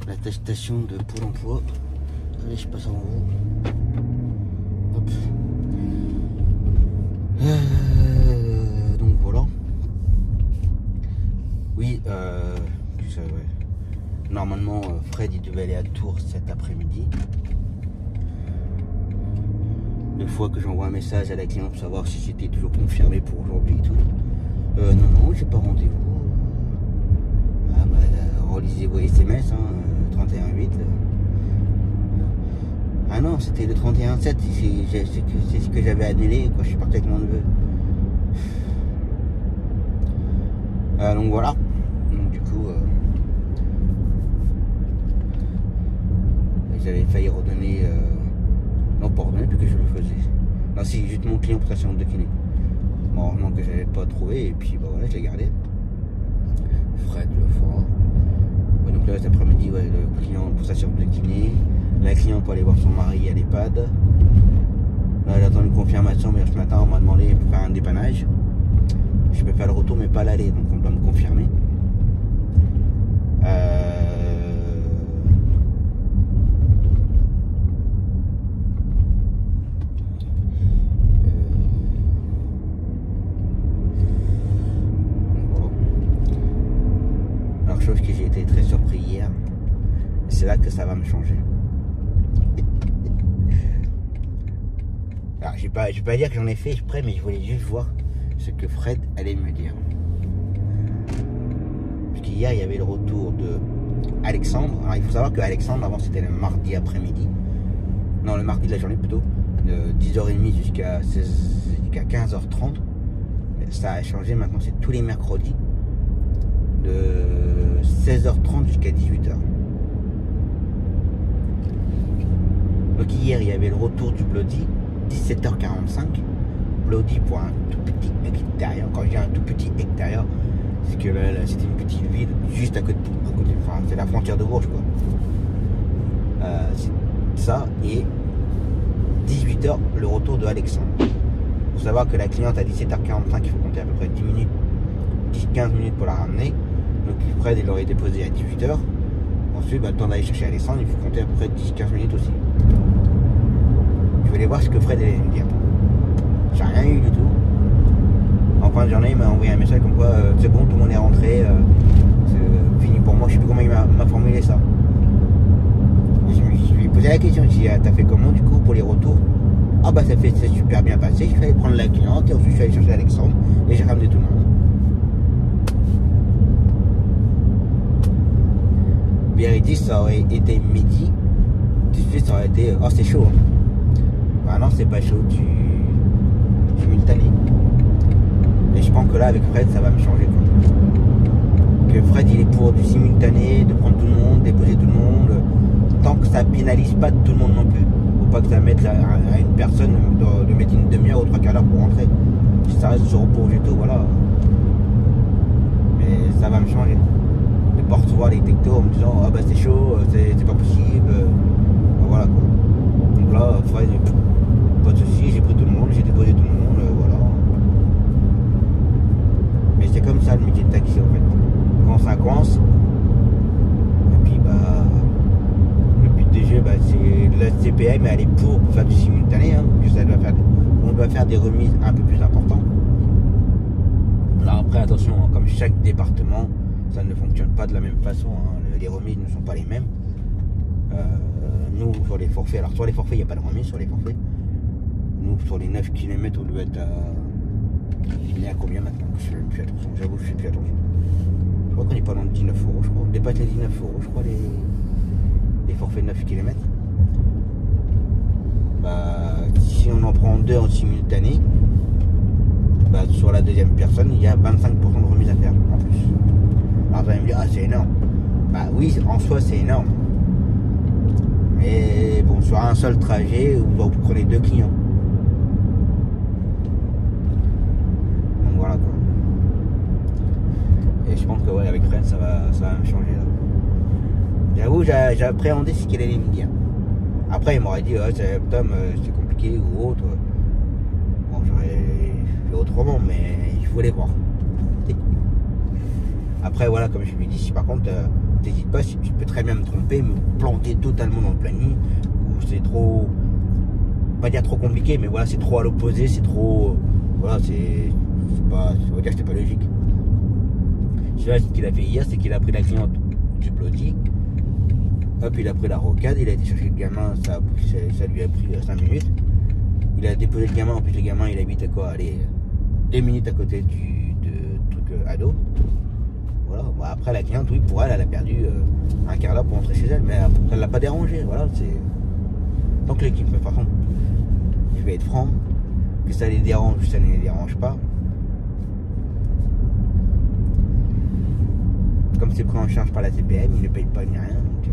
l'attestation de Pôle emploi. Allez, je passe en haut. Hop. Donc voilà. Oui, tu sais, ouais. Normalement, Fred, il devait aller à Tours cet après-midi. Une fois que j'envoie un message à la cliente pour savoir si c'était toujours confirmé pour aujourd'hui et tout. Non, j'ai pas rendez-vous. Ah bah, relisez vos SMS, hein, 31-8. Ah non, c'était le 31-7, c'est ce que j'avais annulé quand je suis parti avec mon neveu. Donc voilà. Donc du coup, j'avais failli redonner... non, pas redonner, plus que je le faisais. Non, si, juste mon client pour sa séance de kiné. Bon, non, que j'avais pas trouvé, et puis bah voilà, je l'ai gardé. Fred le fort. Ouais, donc là, cet après-midi, ouais, le client pour sa séance de kiné. La cliente pour aller voir son mari à l'EHPAD. Là, j'attends une confirmation, mais ce matin, on m'a demandé pour faire un dépannage. Je peux faire le retour, mais pas l'aller, donc on doit me confirmer. Chose que j'ai été très surpris hier, c'est là que ça va me changer. Alors je vais pas dire que j'en ai fait exprès, mais je voulais juste voir ce que Fred allait me dire. Parce qu'hier il y avait le retour de Alexandre. Alors il faut savoir que Alexandre avant c'était le mardi après-midi. Non, le mardi de la journée plutôt, de 10h30 jusqu'à 15h30. Ça a changé, maintenant c'est tous les mercredis de 16h30 jusqu'à 18h. Donc hier il y avait le retour du Bloody, 17h45. Bloody pour un tout petit extérieur. Quand je dis un tout petit extérieur, C'est que c'était une petite ville juste à côté, enfin c'est la frontière de Bourges quoi. C'est ça et 18h le retour de Alexandre. Faut savoir que la cliente à 17h45, il faut compter à peu près 10 minutes, 10-15 minutes pour la ramener. Donc Fred il l'aurait déposé à 18h. Ensuite, le temps d'aller chercher Alexandre, il faut compter à peu près 10-15 minutes aussi. Je voulais voir ce que Fred allait me dire. J'ai rien eu du tout. En fin de journée, il m'a envoyé un message comme quoi c'est bon, tout le monde est rentré, c'est fini pour moi. Je sais plus comment il m'a formulé ça. Et je lui ai posé la question, je lui ai dit, t'as fait comment du coup pour les retours? Ah bah ça s'est super bien passé, il fallait prendre la cliente et ensuite je suis allé chercher Alexandre et j'ai ramené tout le monde. Vérité, ça aurait été midi, tout de suite ça aurait été oh c'est chaud. Bah non c'est pas chaud, tu simultané. Et je pense que là avec Fred ça va me changer quoi. Que Fred il est pour du simultané, de prendre tout le monde, déposer tout le monde, tant que ça pénalise pas tout le monde non plus. Faut pas que ça mette à une personne de mettre une demi-heure ou 3/4 d'heure pour rentrer. Si ça reste sur repos et tout, voilà. Mais ça va me changer. De pas recevoir les textos en me disant ah bah c'est chaud, c'est pas possible. Voilà quoi. Donc là, Fred, pas de soucis, j'ai pris tout le monde, j'ai déposé tout le monde, voilà. Mais c'est comme ça le métier de taxi en fait. Quand ça coince, et puis bah le but des jeux, bah, c'est la CPM, elle est pour faire du simultané, hein, que ça doit faire, on doit faire des remises un peu plus importantes. Alors après attention, hein, comme chaque département, ça ne fonctionne pas de la même façon, hein, les remises ne sont pas les mêmes. Nous sur les forfaits, alors sur les forfaits il n'y a pas de remise sur les forfaits. Nous sur les 9 km on doit être à... Il est à combien maintenant? Je fais plus attention, j'avoue je fais plus attention. Je crois qu'on est pas dans 19 €, je crois. On dépasse les 19 €, je crois, les forfaits 9 km. Bah, si on en prend 2 en simultané, bah, sur la deuxième personne, il y a 25% de remise à faire en plus. Alors vous allez me dire, ah c'est énorme. Bah oui, en soi c'est énorme. Mais bon, sur un seul trajet, vous prenez 2 clients. Donc voilà quoi. Et je pense que ouais, avec Fred, ça va me changer là. J'avoue, j'ai appréhendé ce qu'il allait me dire. Après, il m'aurait dit, ouais, Tom, c'est compliqué ou autre. Bon, j'aurais fait autrement, mais il voulait voir. Après, voilà, comme je lui ai dit, si par contre, t'hésites pas, si tu peux très bien me tromper, me planter totalement dans le planning, ou c'est trop, pas dire trop compliqué, mais voilà, c'est trop à l'opposé, c'est trop, voilà, c'est pas, ça veut dire que c'est pas logique. Je sais ce qu'il a fait hier, c'est qu'il a pris la cliente du blotti, hop, il a pris la rocade, il a été chercher le gamin, ça lui a pris 5 minutes, il a déposé le gamin, en plus le gamin il habite à quoi, allez, 2 minutes à côté du truc ado. Voilà. Bon, après la cliente, oui, pour elle, elle a perdu un quart d'heure pour rentrer chez elle, mais ça ne l'a pas dérangé, voilà, c'est... Tant que l'équipe, de toute façon, je vais être franc, que ça les dérange ou ça ne les dérange pas. Comme c'est pris en charge par la CPM, ils ne payent pas ni rien, donc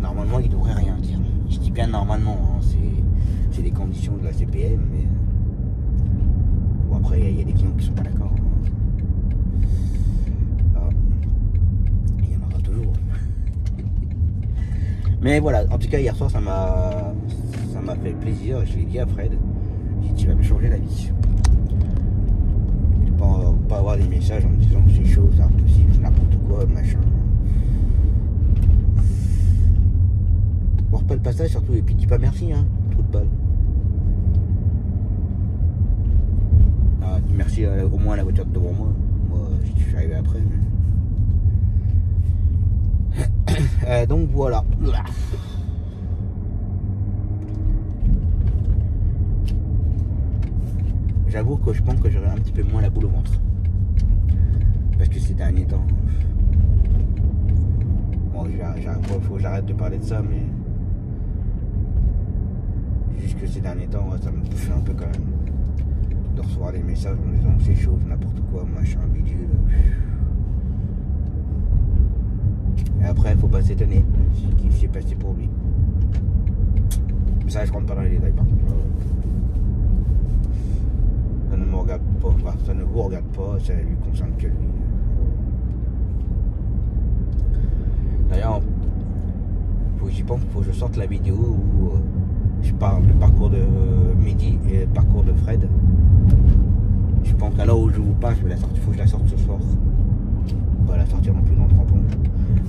normalement, ils ne devraient rien dire. Je dis bien normalement, hein, c'est les conditions de la CPM, mais... Bon, après, il y a des clients qui ne sont pas d'accord. Mais voilà, en tout cas hier soir ça m'a fait plaisir, je l'ai dit à Fred, j'ai dit tu vas me changer la vie. Pas avoir des messages en me disant que c'est chaud, c'est impossible, n'importe quoi, machin. On repère le passage surtout et puis dis pas merci, hein, trop de balles. Ah, dis merci au moins à la voiture devant moi, je suis arrivé après. Mais... donc voilà. J'avoue que je pense que j'aurai un petit peu moins la boule au ventre. Parce que ces derniers temps... Bon, faut que j'arrête de parler de ça, mais... Juste que ces derniers temps, ça me touche un peu quand même. De recevoir des messages en me disant que c'est chaud, n'importe quoi, machin, bidule. Et après, il faut pas s'étonner ce qui s'est passé pour lui. Mais ça, je rentre pas dans les détails par contre. Ça ne me regarde pas, enfin, ça ne vous regarde pas, ça lui concerne que lui. D'ailleurs, faut que j'y pense, faut que je sorte la vidéo où je parle du parcours de Mehdi et le parcours de Fred. Je pense qu'à l'heure où je vous parle, je vais la sortir, faut que je la sorte ce soir. On va la sortir non plus dans 30 ans.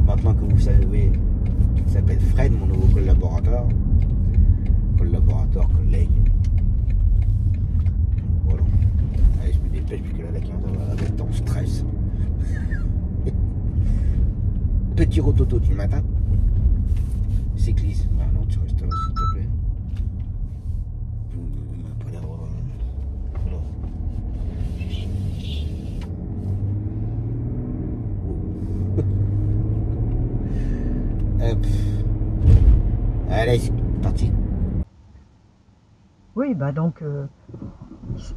Maintenant que vous savez qu'il s'appelle Fred, mon nouveau collaborateur. Collègue. Voilà. Allez, je me dépêche puisque là, la clientèle va être en stress. Petit rototo du matin. Cycliste. Ah non, tu restes là, s'il te plaît. On n'a pas l'air. Hop. Allez, c'est parti. Oui, bah donc,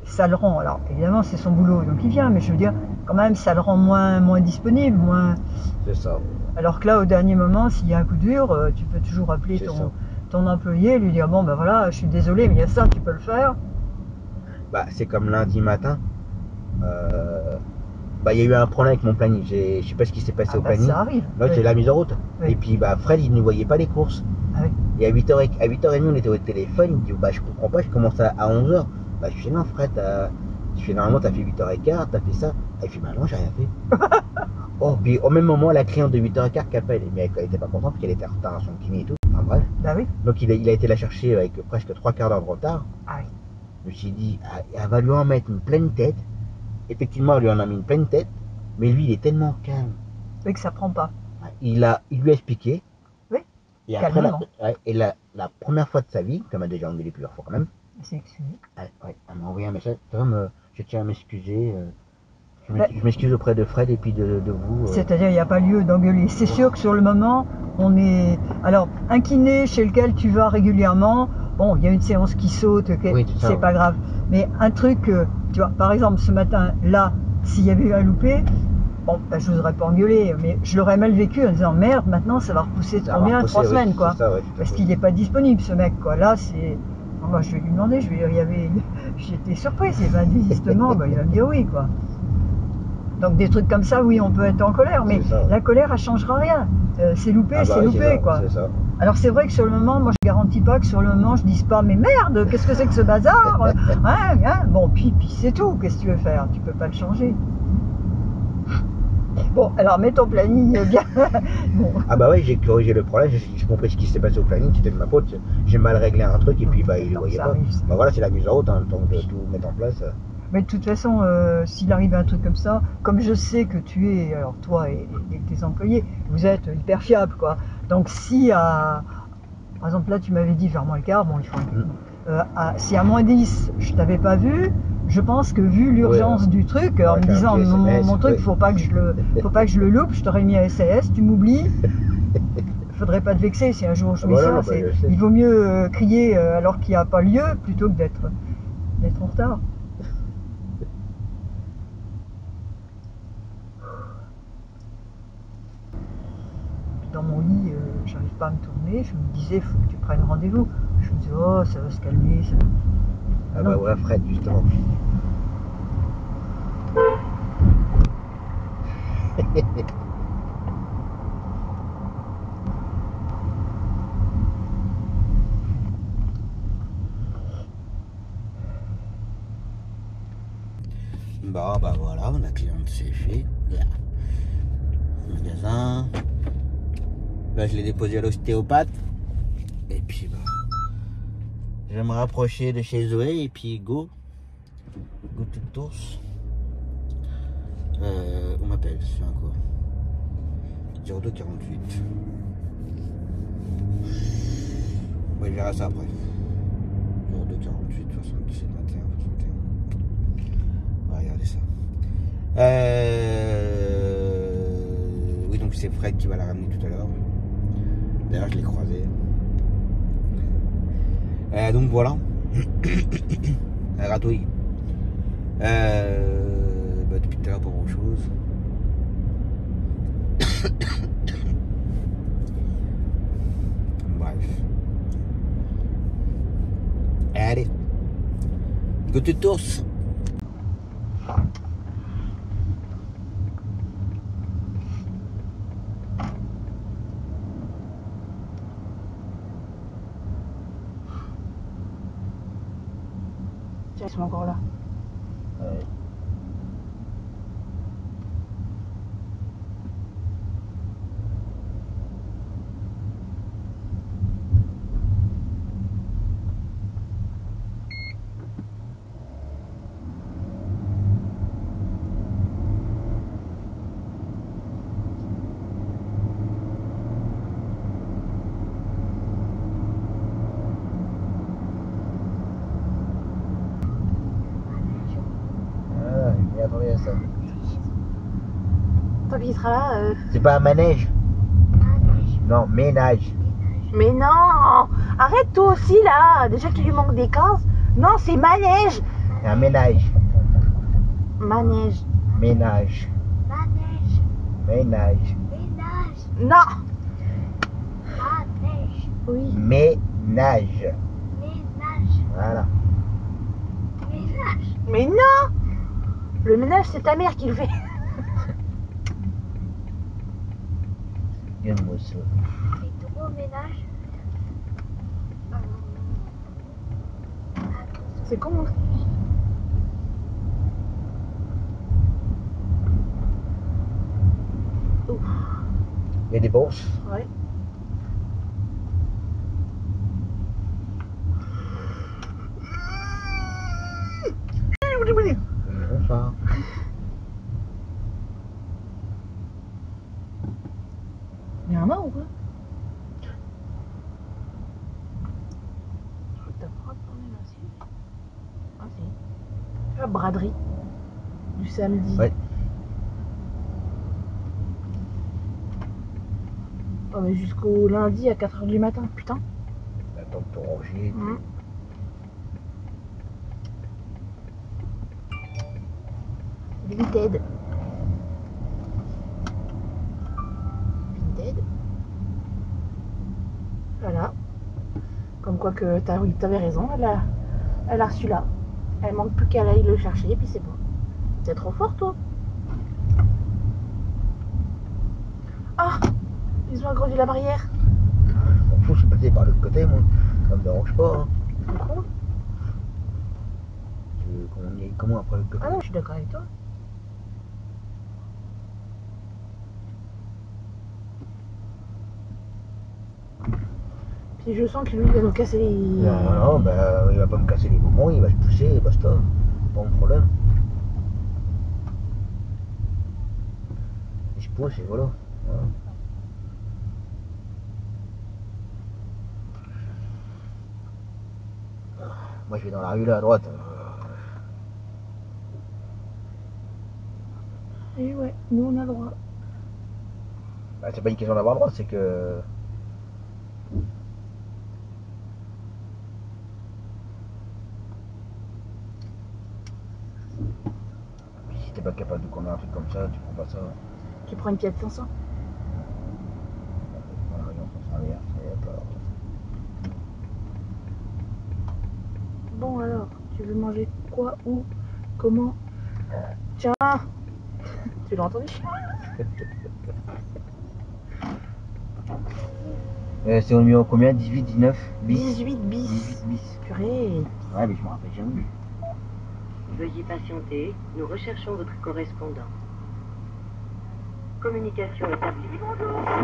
ça le rend, alors évidemment c'est son boulot, donc il vient, mais je veux dire, quand même, ça le rend moins disponible, moins... C'est ça. Alors que là, au dernier moment, s'il y a un coup dur, tu peux toujours appeler ton employé et lui dire, bon, ben voilà, je suis désolé, mais il y a ça, tu peux le faire. Bah, c'est comme lundi matin. Bah, il y a eu un problème avec mon planning. Je sais pas ce qui s'est passé au planning. Ça arrive. Là, c'est la mise en route. Oui. Et puis, bah, Fred, il ne voyait pas les courses. Ah oui. Et à 8h30, on était au téléphone. Il me dit, bah, je comprends pas, je commence à 11h. Bah, je fais, non, Fred, normalement, t'as fait 8h15, t'as fait ça. Il fait, bah, non, j'ai rien fait. Oh, puis au même moment, la cliente de 8h15 qui appelle, mais elle était pas contente parce qu'elle était en retard à son kiné et tout. Enfin, bref. Bah oui. Donc, il a été la chercher avec presque 3 quarts d'heure de retard. Ah oui. Je me suis dit, elle va lui en mettre une pleine tête. Effectivement, elle lui en a mis une pleine tête. Mais lui, il est tellement calme. Oui, que ça prend pas. Il lui a expliqué. Oui. Et après, la première fois de sa vie, comme elle a déjà engueulé plusieurs fois quand même. C'est excusé. Elle m'a envoyé un message. Je tiens à m'excuser. Je m'excuse auprès de Fred et puis de vous. C'est-à-dire, il n'y a pas lieu d'engueuler. C'est sûr que sur le moment, on est... Alors, un kiné chez lequel tu vas régulièrement, bon, il y a une séance qui saute, okay, oui, c'est pas grave. Mais un truc, tu vois, par exemple, ce matin, là, s'il y avait eu un loupé, bon, ben, je n'oserais pas engueuler, mais je l'aurais mal vécu en disant, merde, maintenant, ça va repousser de combien 3 semaines, quoi. Ça, ouais, parce qu'il n'est pas disponible, ce mec, quoi. Là, c'est... Moi, je vais lui demander, j'étais surprise, il va me dire, justement, ben, il va me dire oui, quoi. Donc des trucs comme ça, oui, on peut être en colère, mais la colère, elle changera rien. C'est loupé, c'est loupé, quoi. Alors c'est vrai que sur le moment, moi je garantis pas que sur le moment je dise pas, mais merde, qu'est-ce que c'est que ce bazar, hein. Bon, puis c'est tout, qu'est-ce que tu veux faire? Tu peux pas le changer. Bon, alors mets ton planning bien. Bon. Ah bah ouais, j'ai corrigé le problème, j'ai compris ce qui s'est passé au planning, c'était de ma faute, j'ai mal réglé un truc et puis bah il le voyait pas. Bah voilà, c'est la mise en route, hein, le temps de tout mettre en place. Mais de toute façon, s'il arrive un truc comme ça, comme je sais que tu es, alors toi et tes employés, vous êtes hyper fiables, quoi. Donc si par exemple là tu m'avais dit vers moins le quart, bon il faut si à moins 10 je t'avais pas vu, je pense que vu l'urgence du truc, en me disant mon truc, faut pas que je le loupe, je t'aurais mis un SAS, tu m'oublies. Faudrait pas te vexer si un jour je mets ça. Il vaut mieux crier alors qu'il n'y a pas lieu plutôt que d'être en retard. Dans mon lit, j'arrive pas à me tourner, je me disais, faut que tu prennes rendez-vous. Je me disais, oh, ça va se calmer. Ça... Ah bah ouais, Fred, justement. Bon, bah voilà, la cliente c'est fait. Magasin. Là, je l'ai déposé à l'ostéopathe. Et puis, bah, je vais me rapprocher de chez Zoé. Et puis, go to Tours. On m'appelle, c'est un quoi 0248. Ouais, je verrai ça après. 0248 77 21 61. On va regarder ça. Oui, donc c'est Fred qui va la ramener tout à l'heure. D'ailleurs, je l'ai croisé. Donc voilà. Elle ratouille. Bah, depuis tout à l'heure, pas grand chose. Bref. Allez. Go to Tours. Tiens, ils sont encore là. Ouais. Attendez à ça. Tant qu'il sera là. C'est pas un manège. Non, ménage. Mais non! Arrête toi aussi là! Déjà qu'il lui manque des cases. Non, c'est manège! C'est un ménage. Manège. Ménage. Manège. Ménage. Ménage. Non! Manège. Oui. Ménage. Ménage. Voilà. Ménage. Mais non! Le ménage, c'est ta mère qui le fait. Donne-moi ça. Et toi, ménage. C'est con. Hein. Ouf. Il y a des bourses. Ouais. Bonsoir. Il y a un mort ou quoi? Je crois que t'as pas de tourner là, si. Ah si. La braderie du samedi. Ouais. Oh mais jusqu'au lundi à 4h du matin, putain. Attends de te ranger. Mmh. Vinted. Vinted. Voilà. Comme quoi que t'avais raison, elle a reçu là. Elle manque plus qu'elle aille le chercher et puis c'est bon. T'es trop fort toi. Ah, ils ont agrandi la barrière. M'en fous, je suis passé par l'autre côté, moi. Ça me dérange pas. Hein. Pourquoi? On y est comment après l'autre côté? Ah non, je suis d'accord avec toi. Puis je sens que lui il va nous casser les... Non, bah, il va pas me casser les bonbons, il va se pousser et basta. Pas de problème. Il se pousse et voilà. Moi je vais dans la rue là à droite. Et ouais, nous on a le droit. Bah, c'est pas une question d'avoir le droit, c'est que. Si t'es pas capable de conduire un truc comme ça, tu prends pas ça. Tu prends une Fiat 500. Voilà, on s'en servir, et hop, alors. Bon alors, tu veux manger quoi, où, comment? Tiens. Tu l'as entendu? C'est au numéro combien? 18, 19 bis? 18 bis. 18 bis. Purée. Ouais, mais je me rappelle jamais. Veuillez patienter, nous recherchons votre correspondant. Communication établie.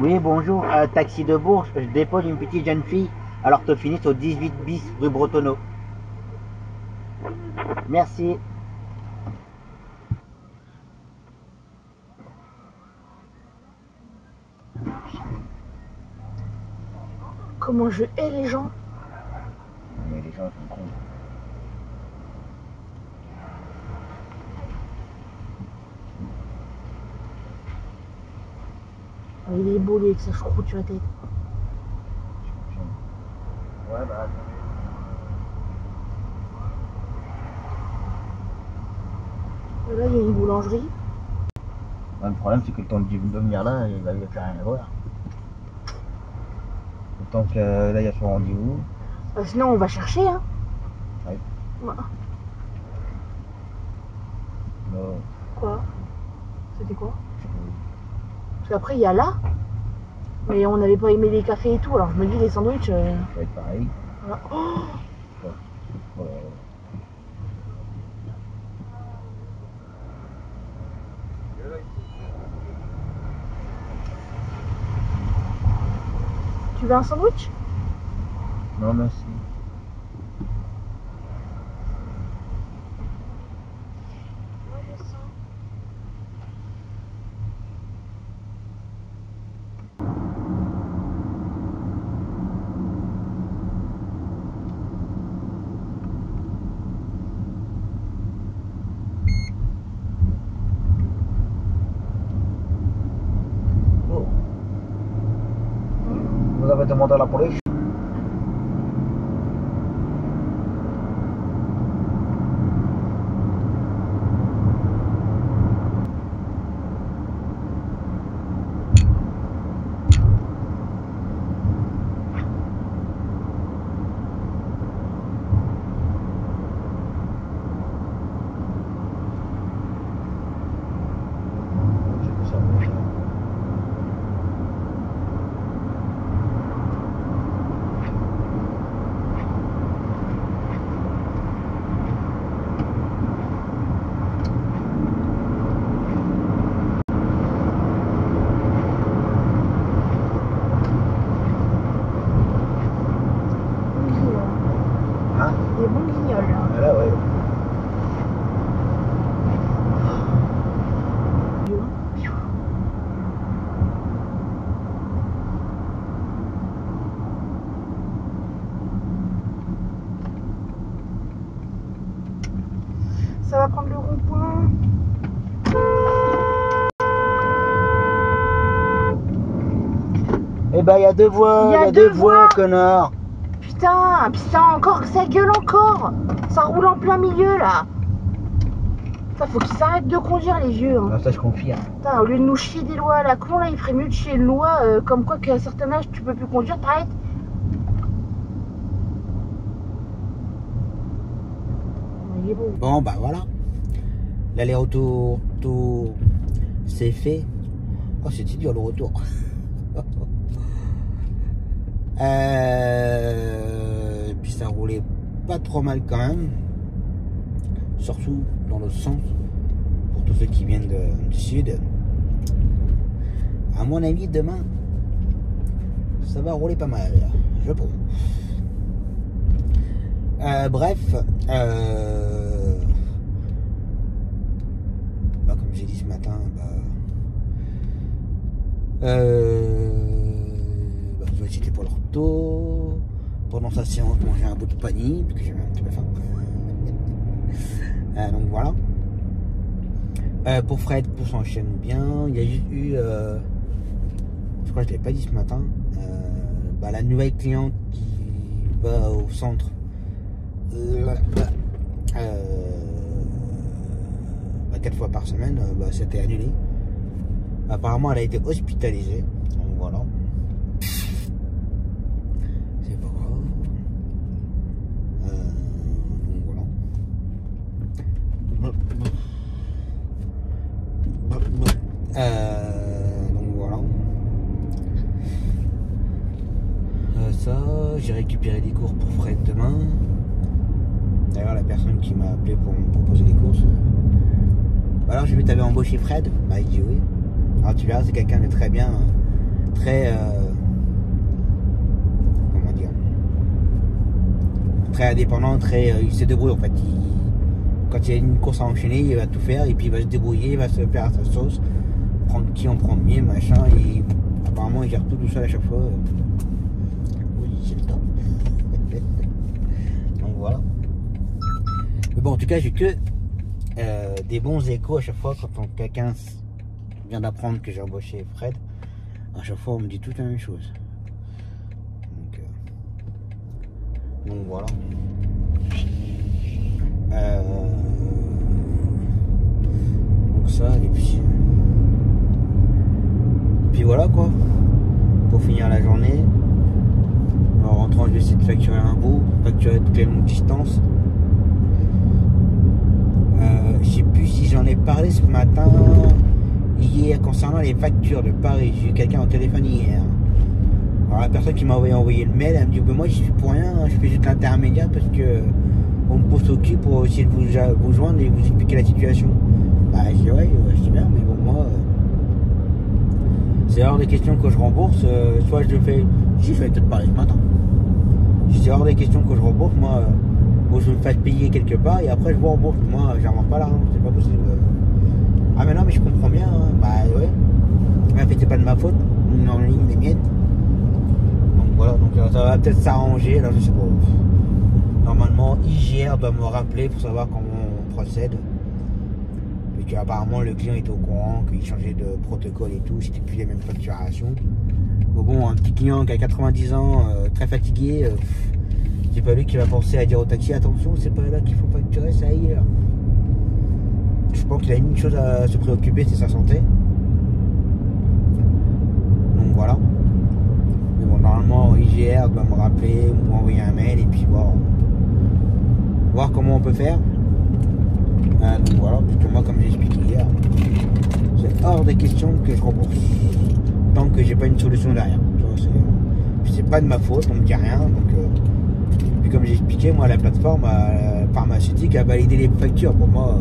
Oui, bonjour, taxi de Bourges, je dépose une petite jeune fille à l'orthophoniste au 18 bis rue Bretonneau. Merci. Comment je hais les gens. Mais les gens sont cons. Oh, il est beau lui avec sa choucroute sur la tête. Ouais, bah Là, il y a une boulangerie. ouais, le problème, c'est que le temps de venir là, il va plus rien à voir. Le temps que là, il y a son rendez-vous. Sinon, on va chercher, hein. Ouais. Voilà. Non, Quoi? C'était quoi? je sais pas. Parce qu'après, il y a là. Mais on n'avait pas aimé les cafés et tout. Alors je me dis, les sandwichs. Ça va être pareil. Voilà. Oh, Voilà. Tu veux un sandwich? Non, merci. Moi je sens. Oh. Vous avez demandé à la police? Des bons guignols. Voilà, ouais. Ça va prendre le rond-point. Eh ben, il y a deux voies, Il y a deux voies. connard. Putain, encore, ça gueule encore. Ça roule en plein milieu là. Ça faut qu'ils s'arrêtent de conduire les vieux. Hein. Ah, ça, je confie. Hein. Putain, au lieu de nous chier des lois à la con là, il ferait mieux de chier une loi comme quoi qu'à un certain âge tu peux plus conduire, t'arrêtes. Il est beau. Bon, bah voilà. L'aller-retour, c'est fait. Oh, c'était dur le retour. Puis ça roulait pas trop mal quand même. Surtout dans le sens, pour tous ceux qui viennent du sud. À mon avis, demain, ça va rouler pas mal, je pense. Bref, bah, comme j'ai dit ce matin, c'était pour le retour. Pendant sa séance, manger un bout de panini, parce que j'avais un petit peu faim. Donc voilà. Pour Fred, tout s'enchaîne bien. Il y a juste eu, je crois que je l'ai pas dit ce matin, la nouvelle cliente qui va au centre. 4 fois par semaine, c'était annulé. Apparemment, elle a été hospitalisée. Donc voilà. C'est pas grave. Donc voilà. Donc voilà. Ça, j'ai récupéré des cours pour Fred demain. D'ailleurs, la personne qui m'a appelé pour me proposer des courses. Alors, j'ai vu que tu avais embauché Fred. Bah, il dit oui. Alors, tu verras, c'est quelqu'un de très bien, très. Comment dire, très indépendant, très. Il se débrouille en fait. Quand il y a une course à enchaîner, il va tout faire et puis il va se débrouiller, il va se faire à sa sauce, prendre qui en premier, machin. Et apparemment, il gère tout seul à chaque fois. Oui, c'est le top. Donc voilà. Mais bon, en tout cas, j'ai que des bons échos à chaque fois quand quelqu'un vient d'apprendre que j'ai embauché Fred. À chaque fois, on me dit toute la même chose. Donc voilà. Donc ça, et puis voilà quoi. Pour finir la journée. En rentrant, je vais essayer de facturer un bout, facturer toutes les longues distances. Je sais plus si j'en ai parlé ce matin, hier, concernant les factures de Paris. J'ai eu quelqu'un au téléphone hier. Alors la personne qui m'a envoyé le mail, elle me dit moi je suis pour rien, je fais juste l'intermédiaire parce que on me pose au cul pour essayer de vous joindre et vous expliquer la situation. Bah je dis ouais, je dis bien, mais bon moi C'est hors des questions que je rembourse, soit je le fais. Si, je vais peut-être parler ce matin. C'est hors des questions que je rembourse, moi, faut que je me fasse payer quelque part et après je vous rembourse. Moi, j'avance pas l'argent, c'est pas possible. Ah, mais non, mais je comprends bien, hein. Bah ouais. En fait, c'est pas de ma faute, en ligne des miennes. Donc voilà, donc ça va peut-être s'arranger, là, je sais pas. Normalement, IGR doit me rappeler pour savoir comment on procède. Et qu'apparemment, le client était au courant, qu'il changeait de protocole et tout, c'était plus les mêmes facturations. Bon, un petit client qui a 90 ans, très fatigué, c'est pas lui qui va penser à dire au taxi, attention, c'est pas là qu'il faut facturer, c'est ailleurs. Je pense qu'il a une chose à se préoccuper, c'est sa santé. Donc voilà. Mais bon, normalement, IGR doit me rappeler, m'envoyer un mail et puis voir comment on peut faire. Donc voilà, puisque moi, comme j'ai expliqué hier, c'est hors des questions que je rembourse tant que j'ai pas une solution derrière. C'est pas de ma faute, on me dit rien. Donc, puis comme j'ai expliqué, moi, la plateforme pharmaceutique a validé les factures. Pour moi,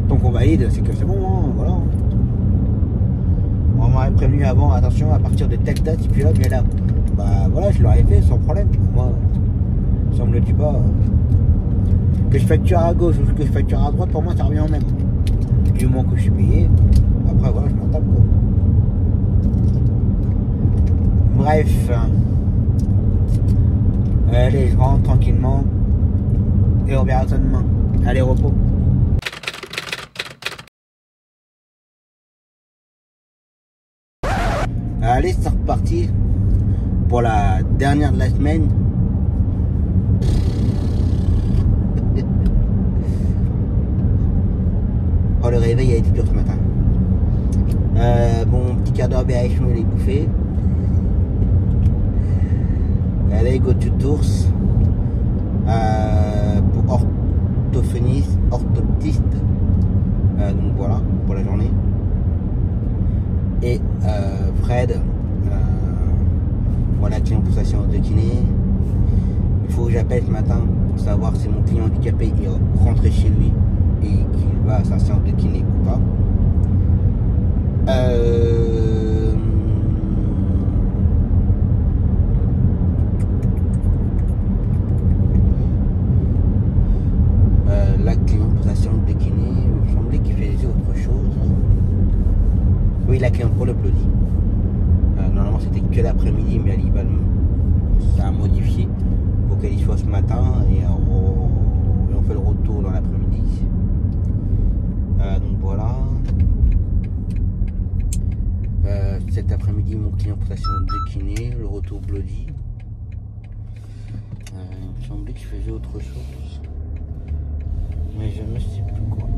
tant qu'on valide, c'est que c'est bon, hein, voilà. On m'aurait prévenu avant, attention, à partir de telle date, puis là, mais là, bah voilà, je l'aurais fait sans problème. Moi, ça me le dit pas. Que je facture à gauche ou que je facture à droite, pour moi, ça revient au même. Du moment que je suis payé, après, voilà, je m'en tape, quoi. Bref. Allez, je rentre tranquillement. Et on verra ça demain. Allez, repos. Allez, c'est reparti pour la dernière de la semaine. Oh, le réveil a été dur ce matin. Bon, petit quart d'heure BH, je l'ai bouffé. Allez, go to Tours pour orthoptiste. Donc voilà, pour la journée. Et Fred, voilà, client pour sa séance de kiné. Il faut que j'appelle ce matin pour savoir si mon client handicapé est rentré chez lui et qu'il va à sa séance de kiné ou pas. La client pour sa séance de kiné, il me semblait qu'il faisait autre chose. Oui, la cliente pour le Plody. Normalement c'était que l'après-midi, mais ça a modifié pour qu'elle y soit ce matin et on fait le retour dans l'après-midi. Donc voilà. Cet après-midi, mon client pour sa séance de kiné, le retour Bloody. Il me semblait qu'il faisait autre chose, mais je ne sais plus quoi.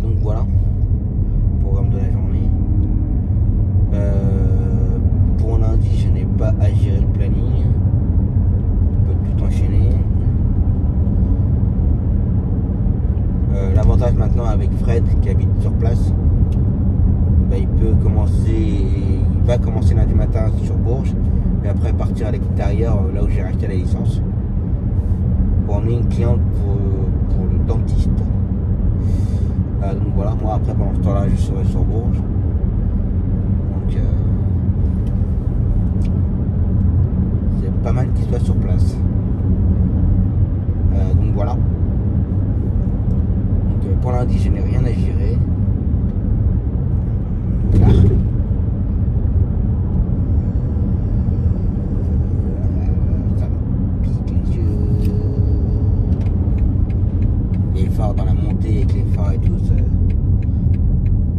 Donc voilà, programme de la journée. Pour lundi, je n'ai pas à gérer le planning. On peut tout enchaîner. L'avantage maintenant avec Fred qui habite sur place, bah, il va commencer lundi matin sur Bourges, mais après partir à l'extérieur, là où j'ai racheté la licence, pour emmener une cliente pour le dentiste. Donc voilà, moi après pendant ce temps-là, je serai sur Bourges. Donc c'est pas mal qu'il soit sur place. Donc voilà. Donc pour lundi, je n'ai rien à gérer. Là. Ça me pique les yeux. Les phares dans la montée avec les phares et tout, ça...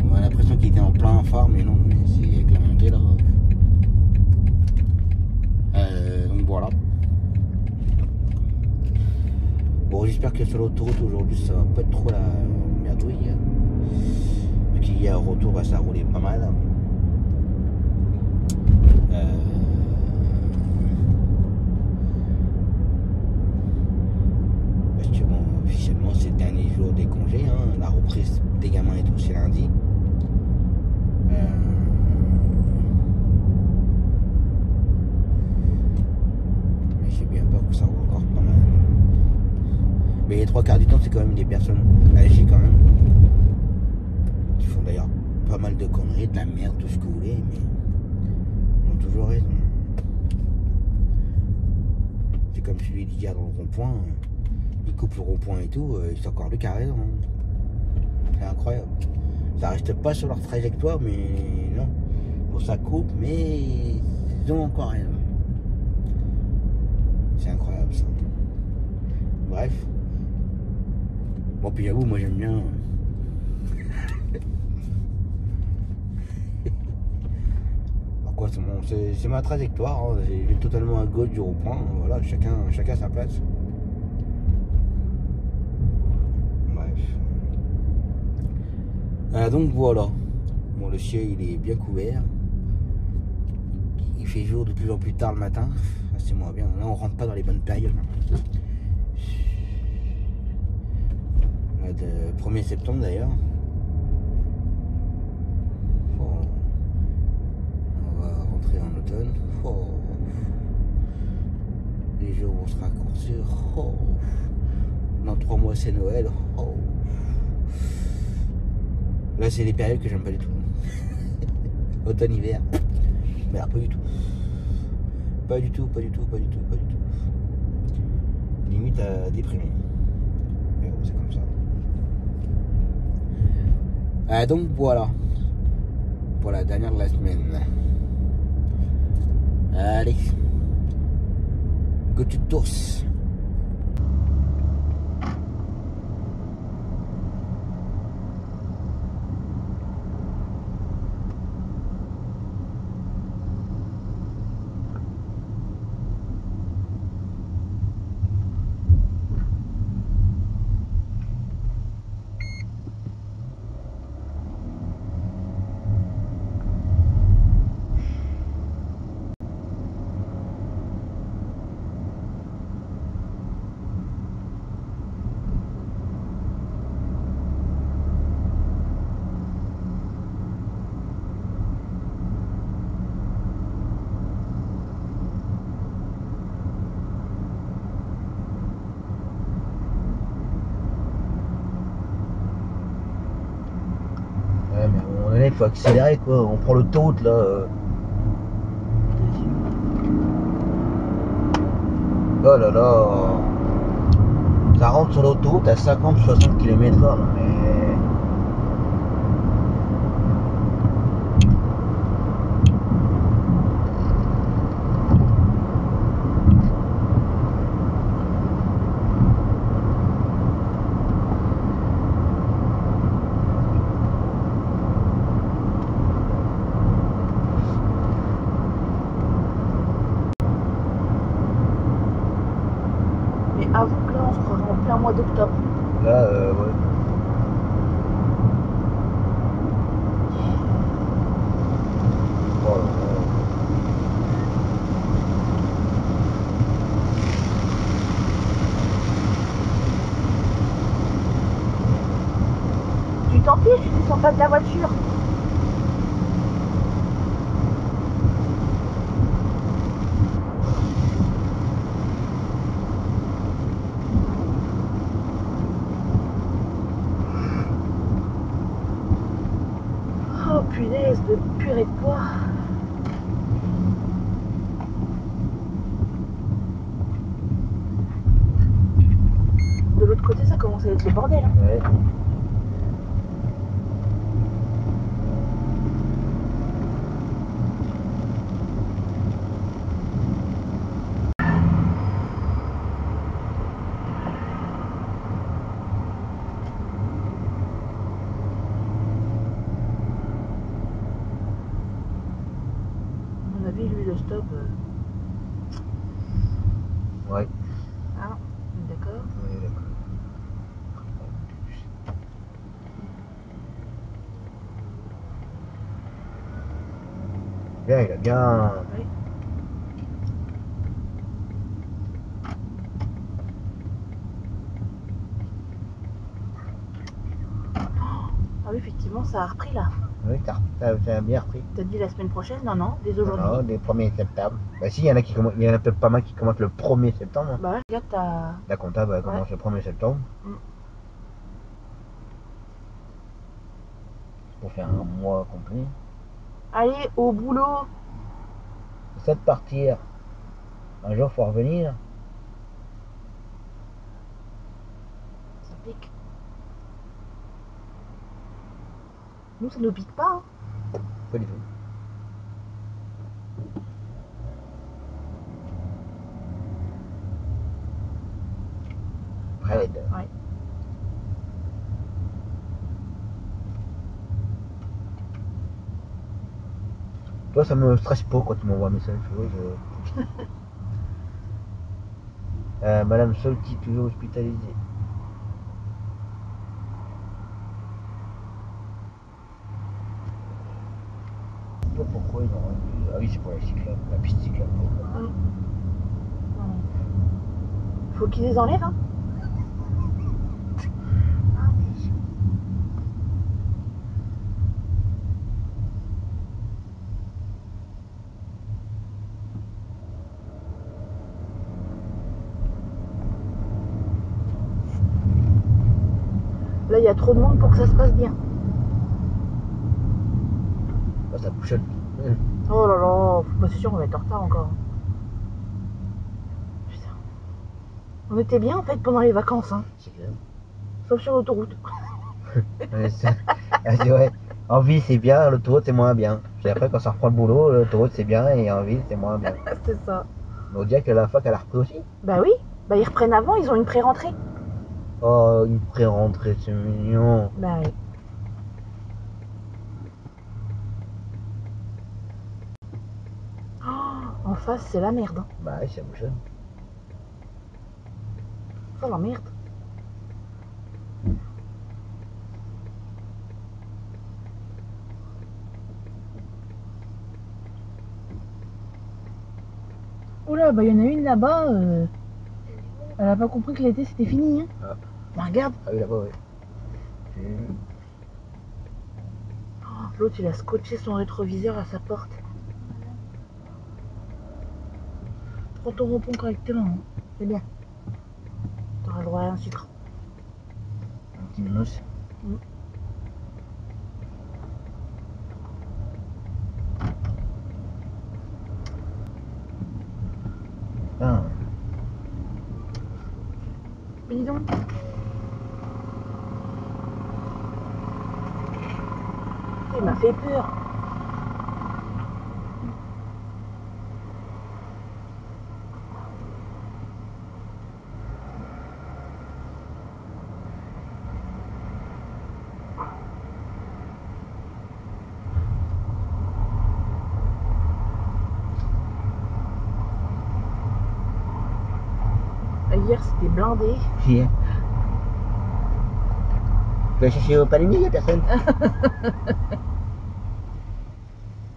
on a l'impression qu'il était en plein phare, mais non, mais c'est avec la montée là. Donc voilà. Bon, j'espère que sur l'autoroute aujourd'hui ça va pas être trop la merdouille. Vu qu'il y a un retour, bah, ça a roulé pas mal. Parce que bon, officiellement c'est le dernier jour des congés, hein, la reprise des gamins et tout c'est lundi. Mais j'ai bien peur que ça roule encore pas mal. Mais les trois quarts du temps c'est quand même des personnes âgées quand même, qui font d'ailleurs pas mal de conneries, de la merde, tout ce que vous voulez, mais ils ont toujours raison. C'est comme celui d'hier dans le rond-point, il coupe le rond-point et tout, c'est encore lui qui a raison. C'est incroyable. Ça reste pas sur leur trajectoire, mais non. Bon, ça coupe, mais ils ont encore raison. C'est incroyable ça. Bref. Bon, puis j'avoue, moi j'aime bien. Quoi, c'est ma trajectoire, hein. Je vais totalement à gauche du rond-point, voilà, chacun sa place. Bref. Donc voilà. Bon, le ciel il est bien couvert. Il fait jour de plus en plus tard le matin. C'est moins bien. Là on rentre pas dans les bonnes périodes. Le 1er septembre d'ailleurs. En automne, oh. Les jours vont se raccourcir, oh. Dans 3 mois c'est Noël, oh. Là c'est les périodes que j'aime pas du tout. Automne, hiver, mais alors, pas du tout. Pas du tout. Limite à déprimer. Mais bon, c'est comme ça. Donc voilà. Pour la dernière de la semaine. Allez, go to tours. Il faut accélérer quoi, on prend l'autoroute là. Oh là là. Ça rentre sur l'autoroute à 50-60 km/h. Mais... Avoue que là on se croirait en plein mois d'octobre. Là, ouais. Oh là là. Tu t'en fiches, tu descends pas de la voiture. Oh punaise de purée de pois. De l'autre côté ça commence à être le bordel. Hein. Ouais. Lui le stop. Ouais. Ah, d'accord. Oui, d'accord. Bien, il a bien. Oui. Ah oui, effectivement, ça a repris là. Oui, t'as bien repris. T'as dit la semaine prochaine? Non, non, dès aujourd'hui. Non, dès le 1er septembre. Bah si, il y en a peut-être pas mal qui commencent le 1er septembre. Bah ouais, regarde, t'as... La comptable elle commence le 1er septembre. pour faire un mois complet. Allez, au boulot. C'est ça de partir. Un jour, faut revenir. Ça pique. Nous, ça nous pique pas. Hein. Pas du tout. Raide. Ouais. Toi, ça me stresse pas quand tu m'envoies un message. Tu vois, Madame Solti, toujours hospitalisée. Je sais pas pourquoi ils ont rendu. Ah oui, c'est pour la cyclable, la piste cyclable. Faut qu'ils les enlèvent, hein. Là, il y a trop de monde pour que ça se passe bien. Bah, ça bouchonne. Oh là là, bah, c'est sûr, on va être en retard encore. Putain. On était bien en fait pendant les vacances, hein. C'est clair. Sauf sur l'autoroute. Ouais, c'est vrai. En ville, c'est bien, l'autoroute, c'est moins bien. Puis après, quand ça reprend le boulot, l'autoroute, c'est bien, et en ville, c'est moins bien. C'est ça. Mais on dirait que la fac, elle a repris aussi. Bah oui, bah ils reprennent avant, ils ont une pré-rentrée. Oh, une pré-rentrée, c'est mignon. Bah oui. Oh, en face, c'est la merde. Hein. Bah oui, ça bouchonne. Ça, la merde. Oula, bah il y en a une là-bas, elle a pas compris que l'été c'était fini. Hein. Ah. Bah regarde, Ah oui, là-bas, oui. l'autre il a scotché son rétroviseur à sa porte. Prends ton rond-point correctement, hein. C'est bien. T'auras le droit à un sucre. Un petit mousse. Ah. Mais dis donc. Il m'a fait peur. Hier c'était blindé. Qui est? Tu vas chercher au palmier, il n'y a personne.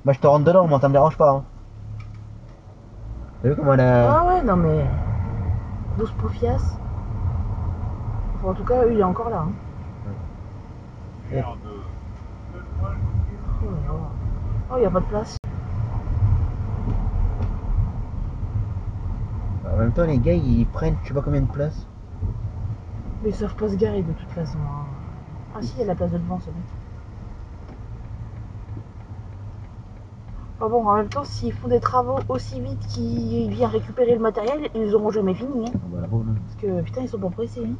Bah, je te rentre dedans, moi, ça me dérange pas. Hein. T'as vu comment elle a. Ah ouais, non mais. Douce poufiasse. Enfin, en tout cas, il est encore là. Hein. Ouais. Oh, il n'y a pas de place. En même temps, les gars, ils prennent je sais pas combien de places. Mais ils savent pas se garer de toute façon. Hein. Ah si, il y a la place de devant, c'est bon. Enfin bon, en même temps, s'ils font des travaux aussi vite qu'ils viennent récupérer le matériel, ils auront jamais fini. Hein. Ah bah là-bas, non. Parce que putain, ils sont pas pressés. Hein.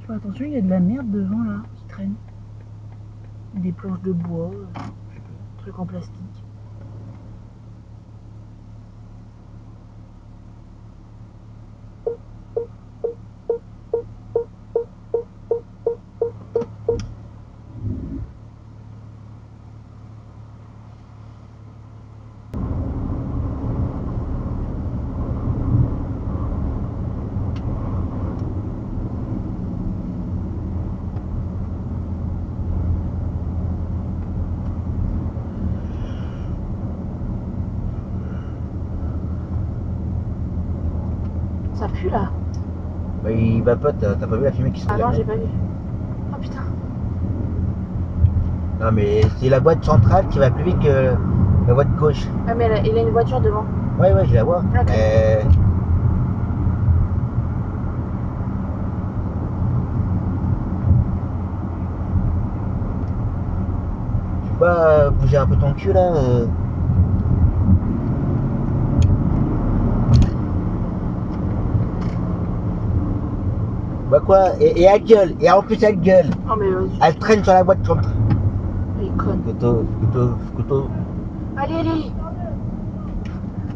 Fais attention, il y a de la merde devant là qui traîne. Des planches de bois, trucs en plastique. Ça pue là. Bah, il vapote, t'as pas vu la fumée qui se Ah non, lève? j'ai pas vu. Oh putain. Non, mais c'est la boîte centrale qui va plus vite que la boîte gauche. Ah mais il a une voiture devant. Ouais, je la vois. Ok. pas bouger un peu ton cul là Bah quoi, et elle gueule, et en plus elle gueule. Non mais vas-y. Elle traîne sur la voiture. Elle est conne. Couteau. Allez, allez.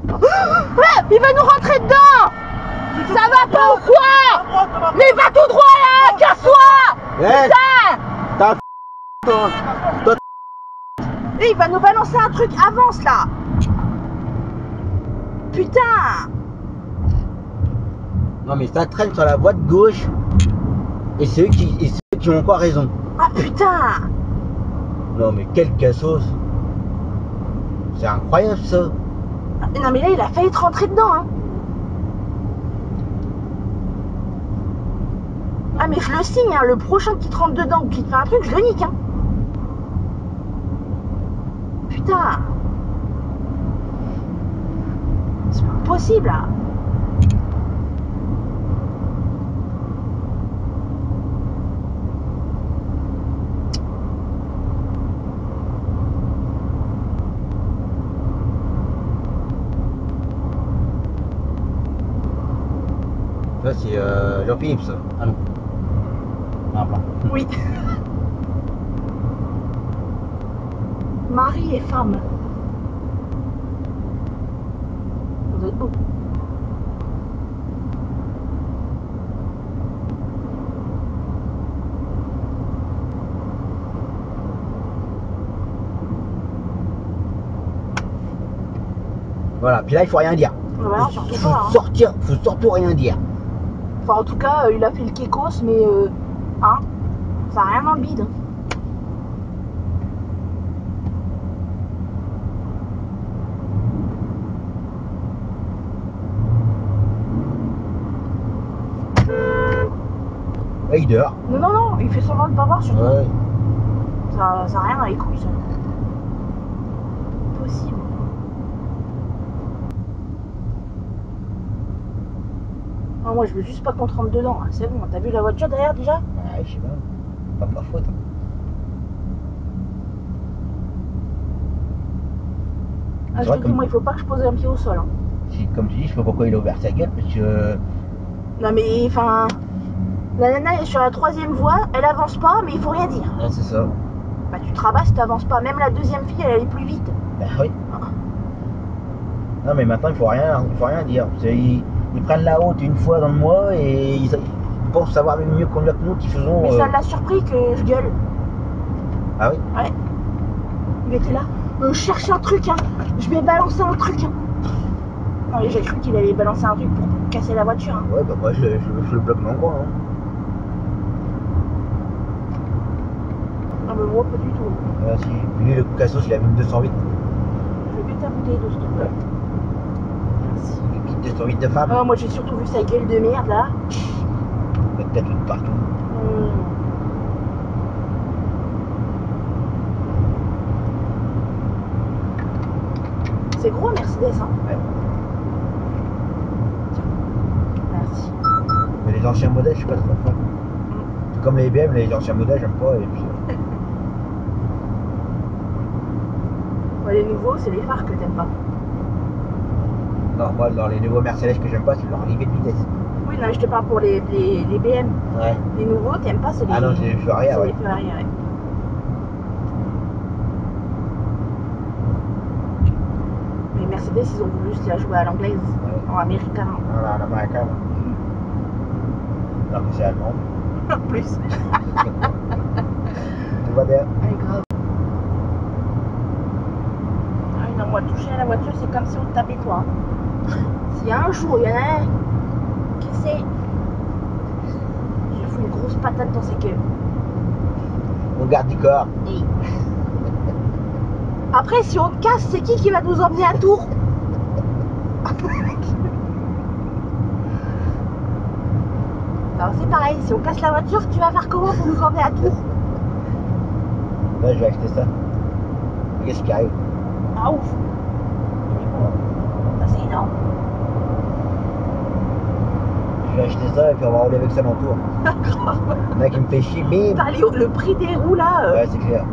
Ah, il va nous rentrer dedans. Ça va pas ou quoi? Mais va tout droit là, casse-toi. Ouais. Putain. Toi. Et il va nous balancer un truc, avance là. Putain. Non mais ça traîne sur la voie de gauche. Et c'est eux qui ont encore raison. Ah putain. Non mais quel cassos. C'est incroyable ça. Non mais là il a failli te rentrer dedans hein. Ah mais je le signe hein, le prochain qui te rentre dedans ou qui te fait un truc, je le nique hein. Putain. C'est pas possible là. Ça c'est Jean-Philippe ça. Ah non. Un blanc. Oui. Mari et femme. Vous êtes beau. Voilà, puis là il faut rien dire. Voilà, surtout pas. Hein. Faut surtout rien dire. Enfin, en tout cas, il a fait le kékos, mais hein, ça n'a rien dans le bide. Ouais, il dort. Non, il fait semblant de pas voir surtout. Ouais. Ça n'a rien dans les couilles, ça. Impossible. Non, moi, je veux juste pas qu'on te rentre dedans. Hein. C'est bon, t'as vu la voiture derrière déjà? Ouais, je sais pas. Pas ma faute. Ah, je te dis, moi, il faut pas que je pose un pied au sol. Hein. Si, comme tu dis, je sais pas pourquoi il a ouvert sa gueule, parce que... Non, mais, enfin... La nana est sur la 3e voie, elle avance pas, mais il faut rien dire. Ouais, c'est ça. Bah, tu te rabasses, t'avances pas. Même la 2e fille, elle allait plus vite. Bah oui. Non, mais maintenant, il faut rien dire. Ils prennent la route une fois dans le mois et ils pensent savoir même mieux conduire que nous qui faisons... Mais ça l'a surpris que je gueule. Ah oui? Ouais. Il était là. On cherche un truc, hein. Je vais balancer un truc, hein. Non, mais j'ai cru qu'il allait balancer un truc pour casser la voiture. Hein. Ouais, bah moi, je le bloque dans le coin. Hein. Non, mais moi, pas du tout. Si. Lui, le cassos, il a mis 208. Je vais ta bouteille d'eau, s'il te plaît. Merci. Une petite 208 de femme. Ah, moi, j'ai surtout vu sa gueule de merde, là. Avec ta toute partout. C'est gros, Mercedes, hein. Ouais. Tiens. Merci. Mais les anciens modèles, je suis pas trop fan. Comme les BM, les anciens modèles, j'aime pas. Et puis... Ouais, les nouveaux, c'est les phares que t'aimes pas. Non, moi, dans les nouveaux Mercedes que j'aime pas, c'est leur limite de vitesse. Oui, non, je te parle pour les BM. Ouais. Les nouveaux, t'aimes pas, c'est les... Ah non, c'est les feux arrière, ouais. C'est les feux arrière, ouais. Mais Mercedes, ils ont voulu se la jouer à l'anglaise, Ouais. en américain. Voilà, l'américain. Non, mais c'est allemand. En plus. Tout va bien. Ouais, grave. Ah oui, non, moi, toucher à la voiture, c'est comme si on te tapait toi. S'il y a un jour, il y en a un qui sait, je lui fous une grosse patate dans sa gueule. On garde du corps. Et... Après, si on casse, c'est qui va nous emmener à Tours? Alors c'est pareil, si on casse la voiture, tu vas faire comment pour nous emmener à Tours? Là, je vais acheter ça. Qu'est-ce qui arrive? Ah ouf. Ça c'est énorme. Je vais acheter ça et puis on va rouler avec ça dans le tour. Le mec il me fait chier, bim. Putain, le prix des roues là. Ouais, c'est clair.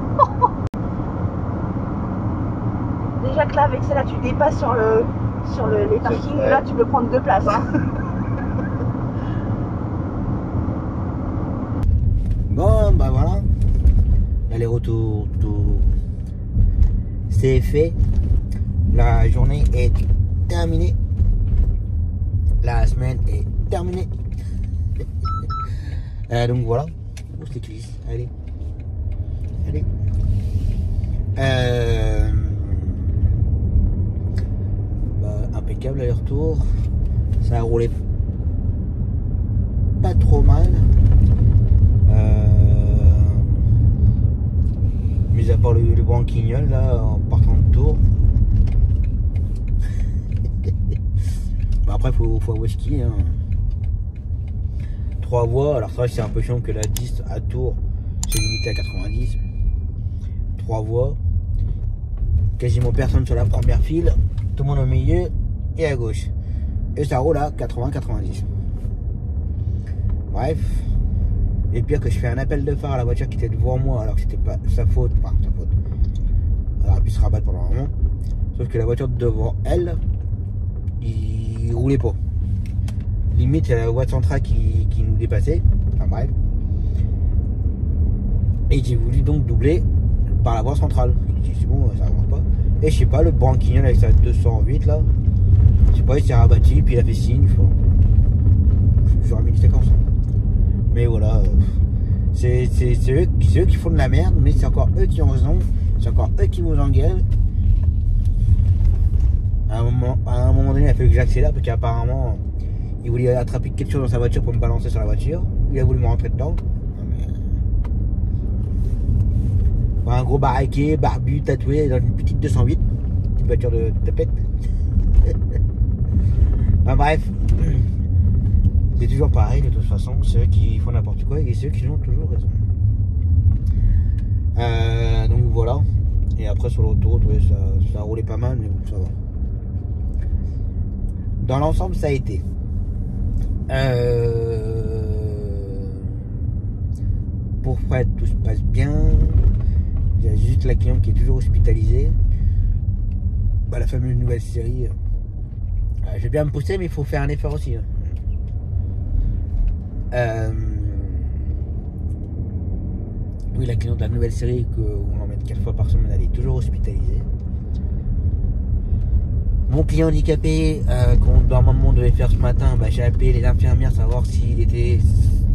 déjà que là, avec celle-là, tu dépasses sur les parkings. Et là, tu peux prendre 2 places. Hein. Bon, bah voilà. L'aller-retour, tout. C'est fait. La journée est terminée. La semaine est terminée. Donc voilà. Où c'est glisse? Allez. Allez. Impeccable aller-retour. Ça a roulé pas trop mal. Mis à part le branquignol là en partant de tour. Bah après faut avouer ce qu'il y a. 3 voies, alors c'est vrai que c'est un peu chiant que la 10 à Tours c'est limité à 90. 3 voies, quasiment personne sur la première file, tout le monde au milieu et à gauche. Et ça roule à 80-90. Bref. Et pire que je fais un appel de phare à la voiture qui était devant moi alors que c'était pas sa faute, enfin sa faute. Elle aurait pu se rabattre pendant un moment. Sauf que la voiture devant elle, il roulait pas. Limite, il y a la voie centrale qui nous dépassait. Enfin bref. Et j'ai voulu donc doubler par la voie centrale. J'ai dit c'est bon, ça avance pas. Et je sais pas, le branquignol avec sa 208 là, je sais pas, il s'est rabattu, puis il a fait signe. J'aurais mis une séquence. Mais voilà, c'est eux qui font de la merde, mais c'est encore eux qui ont raison, c'est encore eux qui vous engueulent. À un moment donné, il a fallu que j'accélère parce qu'apparemment, il voulait attraper quelque chose dans sa voiture pour me balancer sur la voiture. Il a voulu me rentrer dedans. Un gros baraqué, barbu, tatoué, dans une petite 208, une voiture de tapette. Enfin, bref. C'est toujours pareil de toute façon, c'est eux qui font n'importe quoi et c'est eux qui ont toujours raison. Donc voilà. Et après sur l'autoroute, ouais, ça a roulé pas mal, mais bon, ça va. Dans l'ensemble, ça a été. Pour Fred, tout se passe bien. Il y a juste la cliente qui est toujours hospitalisée. Bah, la fameuse nouvelle série. Je vais bien me pousser, mais il faut faire un effort aussi. Hein. Oui, la cliente de la nouvelle série où on l'emmène 4 fois par semaine, elle est toujours hospitalisée. Mon client handicapé qu'on normalement devait faire ce matin, bah, j'ai appelé les infirmières savoir s'il était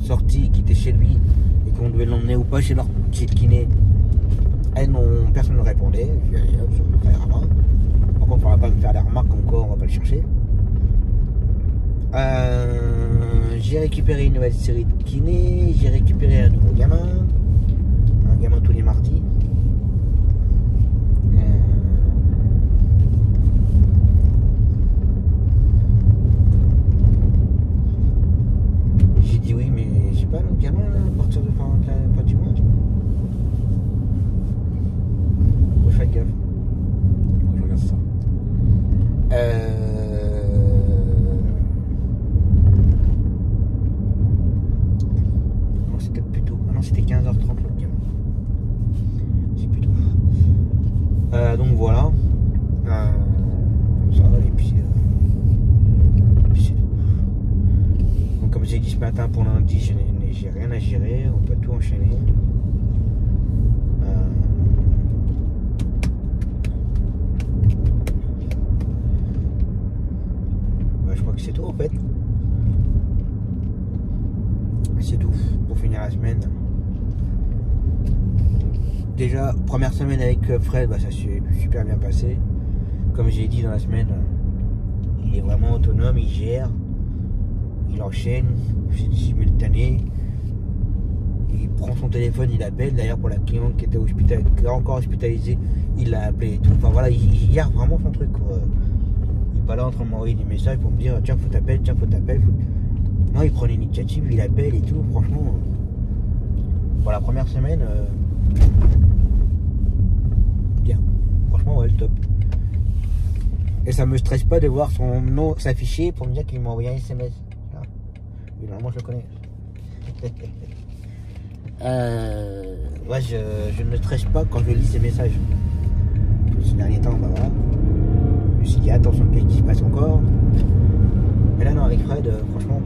sorti, qu'il était chez lui et qu'on devait l'emmener ou pas chez le kiné. Elles n'ont, personne ne répondait. Je lui ai dit, ça ira pas. Par contre, il ne faudra pas me faire des remarques comme quoi on va pas le chercher. J'ai récupéré une nouvelle série de kiné, j'ai récupéré un nouveau gamin tous les mardis. J'ai dit oui, mais j'ai pas un autre gamin là, à partir de fin du mois. Faut que je fasse gaffe. Je regarde ça. C'était 15h30 le gamin. C'est plutôt. Donc voilà. Ça va et puis c'est tout. Donc comme j'ai dit ce matin pour lundi, j'ai rien à gérer, on peut tout enchaîner. Je crois que c'est tout en fait. C'est tout pour finir la semaine. Déjà, première semaine avec Fred, bah, ça s'est super bien passé. Comme j'ai dit dans la semaine, il est vraiment autonome, il gère, il enchaîne, c'est simultané. Il prend son téléphone, il appelle. D'ailleurs, pour la cliente qui était encore hospitalisée, il l'a appelé et tout. Enfin voilà, il gère vraiment son truc, quoi. Il n'est pas là en train de m'envoyer des messages pour me dire tiens, faut t'appeler, tiens, faut t'appeler. Non, il prend l'initiative, il appelle et tout. Franchement, pour la première semaine. Bien, franchement ouais, le top. Et ça me stresse pas de voir son nom s'afficher pour me dire qu'il m'a envoyé un SMS. Évidemment je le connais. Ouais, je ne stresse pas quand je lis ces messages. Ces derniers temps, bah voilà. me suis dit attention, qu'est-ce qui se passe encore? Mais là non, avec Fred, franchement,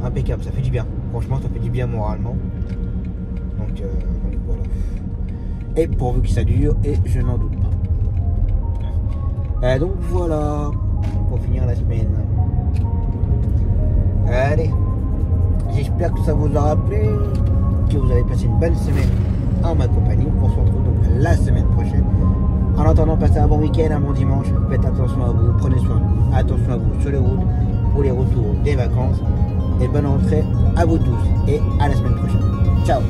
impeccable, ça fait du bien. Franchement, ça fait du bien moralement. Donc voilà. Et pourvu que ça dure, et je n'en doute pas. Donc voilà, pour finir la semaine. Allez, j'espère que ça vous aura plu, que vous avez passé une bonne semaine en ma compagnie. On se retrouve donc la semaine prochaine. En attendant, passez un bon week-end, un bon dimanche. Faites attention à vous, prenez soin de vous. Attention à vous sur les routes pour les retours des vacances. Et bonne rentrée à vous tous. Et à la semaine prochaine. Ciao.